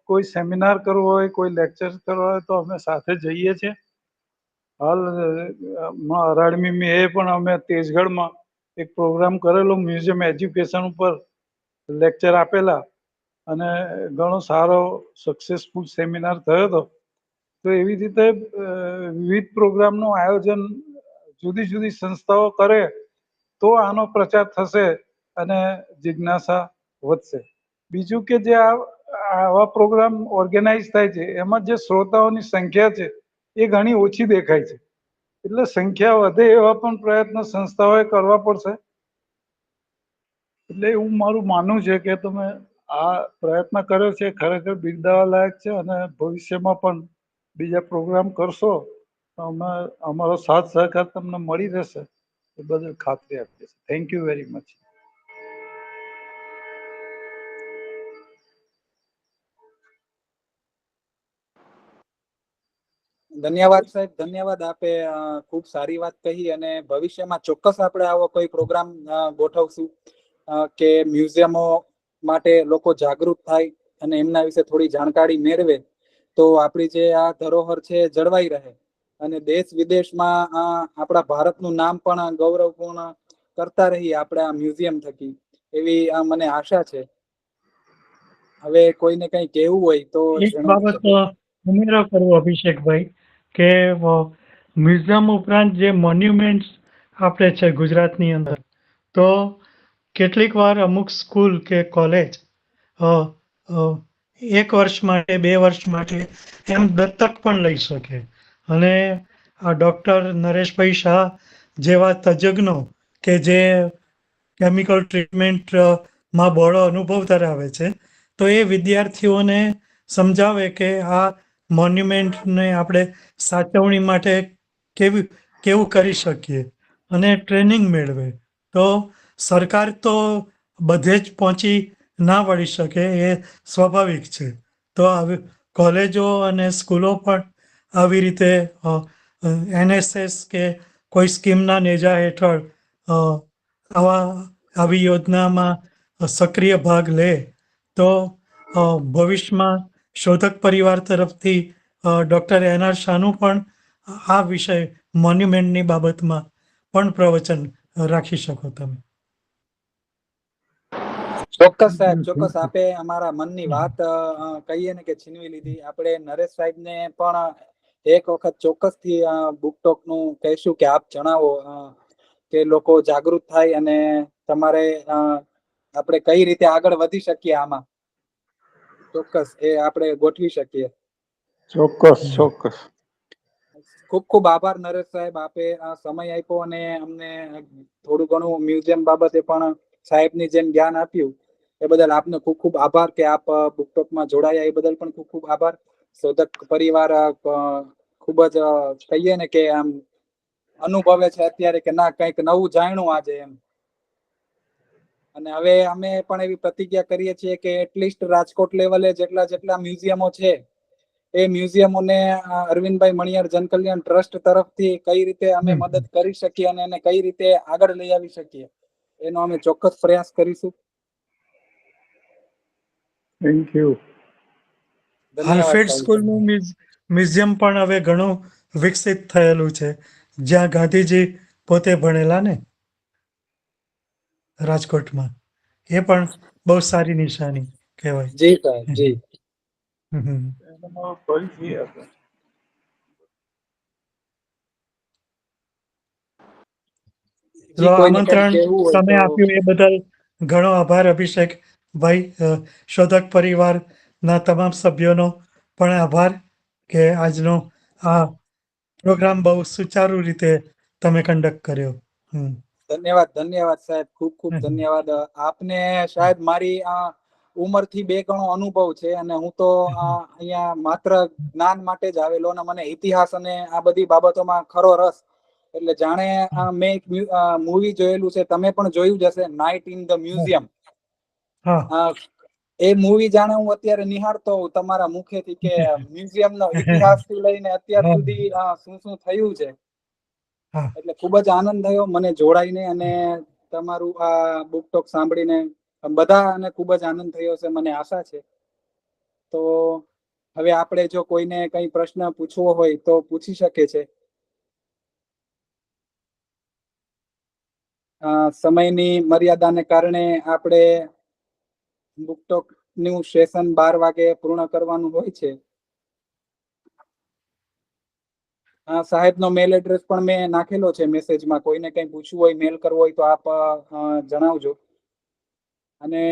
કોઈ સેમિનાર કરવો હોય, કોઈ લેક્ચર કરવા હોય તો અમે સાથે જઈએ છીએ. હાલ અરાડમી એ પણ અમે તેજગઢમાં એક પ્રોગ્રામ કરેલો મ્યુઝિયમ એજ્યુકેશન ઉપર લેક્ચર આપેલા અને ઘણો સારો સક્સેસફુલ સેમિનાર થયો હતો. તો એવી રીતે વિવિધ પ્રોગ્રામનું આયોજન જુદી જુદી સંસ્થાઓ કરે તો આનો પ્રચાર થશે અને જિજ્ઞાસા વધશે. બીજું કે જે આવા પ્રોગ્રામ ઓર્ગેનાઇઝ થાય છે એમાં જે શ્રોતાઓની સંખ્યા છે એ ઘણી ઓછી દેખાય છે. એટલે સંખ્યા વધે એવા પણ પ્રયત્નો સંસ્થાઓએ કરવા પડશે. એટલે એવું મારું માનવું છે કે તમે આ પ્રયત્ન કર્યો છે ખરેખર બિરદાવવા લાયક છે અને ભવિષ્યમાં પણ બીજા પ્રોગ્રામ કરશો તો અમારો સાથ સહકાર તમને મળી રહેશે એ બદલ ખાતરી આપીએ છીએ. Thank you very much. ધન્યવાદ સાહેબ, ધન્યવાદ. આપે ખૂબ સારી વાત કહી અને ભવિષ્યમાં ચોક્કસ આપણે આવો કોઈ પ્રોગ્રામ ગોઠવશું કે મ્યુઝિયમો માટે લોકો જાગૃત થાય અને એમના વિશે થોડી જાણકારી મેળવે તો આપણી જે આ ધરોહર છે જળવાઈ રહે અને દેશ વિદેશમાં આપણા ભારતનું નામ પણ ગૌરવપૂર્ણ કરતા રહીએ આપણે આ મ્યુઝિયમ થકી, એવી મને આશા છે. હવે કોઈને કઈ કહેવું હોય તો એક બાબત ઉમેરો કરવો અભિષેકભાઈ કે મ્યુઝિયમ ઉપરાંત જે મોન્યુમેન્ટ્સ આપણે છે ગુજરાતની અંદર, તો કેટલીક વાર અમુક સ્કૂલ કે કોલેજ 1 વર્ષ માટે 2 વર્ષ માટે એમ દત્તક પણ લઈ શકે અને આ ડૉક્ટર નરેશભાઈ શાહ જેવા તજજ્ઞો કે જે કેમિકલ ટ્રીટમેન્ટમાં બહોળો અનુભવ ધરાવે છે તો એ વિદ્યાર્થીઓને સમજાવે કે આ મોન્યુમેન્ટને આપણે સાચવણી માટે કેવું કરી શકીએ અને ટ્રેનિંગ મેળવે. તો સરકાર તો બધે જ પહોંચી ના વળી શકે, એ સ્વાભાવિક છે. તો આવી કોલેજો અને સ્કૂલો પણ આવી રીતે NSS કે કોઈ સ્કીમના નેજા હેઠળ આવી યોજનામાં સક્રિય ભાગ લે તો ભવિષ્યમાં શોધક પરિવાર તરફથી ડૉક્ટર NR શાહનું પણ આ વિષય મોન્યુમેન્ટની બાબતમાં પણ પ્રવચન રાખી શકો તમે. ચોક્કસ સાહેબ, ચોક્કસ. આપે અમારા મનની વાત કહીએ ને કે છીનવી લીધી. આપણે નરેશ સાહેબને પણ એક વખત ચોક્કસથી બુક ટોક નું કહીશું કે આપ જણાવો કે લોકો જાગૃત થાય અને તમારે આપણે કઈ રીતે આગળ વધી શકીએ આમાં. ચોક્કસ એ આપણે ગોઠવી શકીએ. ચોક્કસ ચોક્કસ. ખૂબ ખૂબ આભાર નરેશ સાહેબ, આપે સમય આપ્યો અને અમને થોડું ઘણું મ્યુઝિયમ બાબતે પણ સાહેબની જેમ જ્ઞાન આપ્યું એ બદલ આપનો ખૂબ ખૂબ આભાર. કે આપ બુકટોકમાં જોડાયા એ બદલ પણ ખૂબ ખૂબ આભાર. શોધક પરિવાર ખૂબ જ કહીએ ને કે આમ અનુભવે છે અત્યારે કે ના કંઈક નવું જાણ્યું આજે એમ. અને હવે અમે પણ એવી પ્રતિજ્ઞા કરીએ છીએ કે એટલીસ્ટ રાજકોટ લેવલે જેટલા મ્યુઝિયમો છે એ મ્યુઝિયમોને અરવિંદભાઈ મણિયાર જનકલ્યાણ ટ્રસ્ટ તરફથી કઈ રીતે અમે મદદ કરી શકીએ અને એને કઈ રીતે આગળ લઈ આવી શકીએ એનો અમે ચોક્કસ પ્રયાસ કરીશું. Thank you. આલ્ફ્રેડ સ્કૂલનું મ્યુઝિયમ પણ હવે ઘણું વિકસિત થયેલું છે, જ્યાં ગાંધીજી પોતે ભણેલા ને રાજકોટમાં. એ પણ બહુ સારી નિશાની કહેવાય. જી સાહેબ, જી. આમંત્રણ તમે આપ્યું એ બદલ ઘણો આભાર અભિષેક ભાઈ. શોધક પરિવારના તમામ સભ્યોનો પણ આભાર કે આજનો આ પ્રોગ્રામ બહુ સુચારુ રીતે તમે કન્ડક્ટ કર્યો. ધન્યવાદ, ધન્યવાદ સાહેબ, ખૂબ ખૂબ ધન્યવાદ. આપને શાયદ મારી ઉંમરથી 2 ગણો અનુભવ છે અને હું તો અહીંયા માત્ર જ્ઞાન માટે જ આવેલો અને મને ઇતિહાસ અને આ બધી બાબતોમાં ખરો રસ. એટલે જાણે મેં એક મૂવી જોયેલું છે, તમે પણ જોયું જ હશે, night in the museum. A movie જાણે હું અત્યારે નિહાળતો હોઉં તમારા મુખેથી કે મ્યુઝિયમનો ઇતિહાસથી લઈને અત્યાર સુધી શું શું થયું છે હા. એટલે ખૂબ જ આનંદ થયો મને જોડાઈને, અને તમારું આ બુક ટોક સાંભળીને બધાને ખૂબ જ આનંદ થયો છે, મને આશા છે. તો હવે આપણે જો કોઈને કંઈ પ્રશ્ન પૂછવો હોય તો પૂછી શકે છે. સમયની મર્યાદાને કારણે આપણે બુક ટોક નું સેશન 12 વાગે પૂર્ણ કરવાનું હોય છે. સાહેબનો મેલ એડ્રેસ પણ મેં નાખેલો છે મેસેજમાં. કોઈને કંઈ પૂછવું હોય, મેલ કરવો હોય તો આપ જણાવજો. અને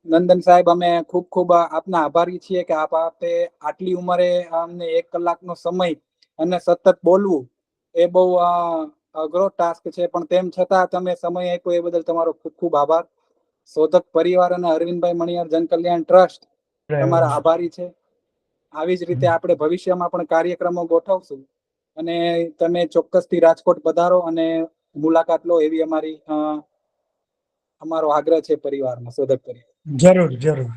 નંદન સાહેબ, અમે ખૂબ ખૂબ આપના આભારી છીએ કે આપે આટલી ઉંમરે અમને 1 કલાકનો સમય અને સતત બોલવું એ બહુ અઘરો ટાસ્ક છે, પણ તેમ છતાં તમે સમય આપ્યો એ બદલ તમારો ખૂબ ખૂબ આભાર. શોધક પરિવાર અને અરવિંદભાઈ મણિયાર જનકલ્યાણ ટ્રસ્ટ તમારા આભારી છે. આવી જ રીતે આપણે ભવિષ્યમાં પણ કાર્યક્રમો ગોઠવશું, અને તમે ચોક્કસથી રાજકોટ પધારો અને મુલાકાત લો એવી અમારો આગ્રહ છે પરિવારમાં, શોધક પરિવાર. જરૂર જરૂર.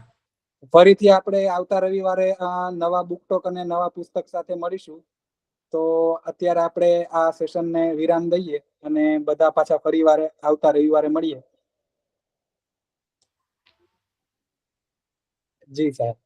ફરીથી આપણે આવતા રવિવારે નવા બુક ટોક અને નવા પુસ્તક સાથે મળીશું. તો અત્યારે આપણે આ સેશનને વિરામ દઈએ અને બધા પાછા ફરીવારે આવતા રવિવારે મળીએ. જી સાહેબ.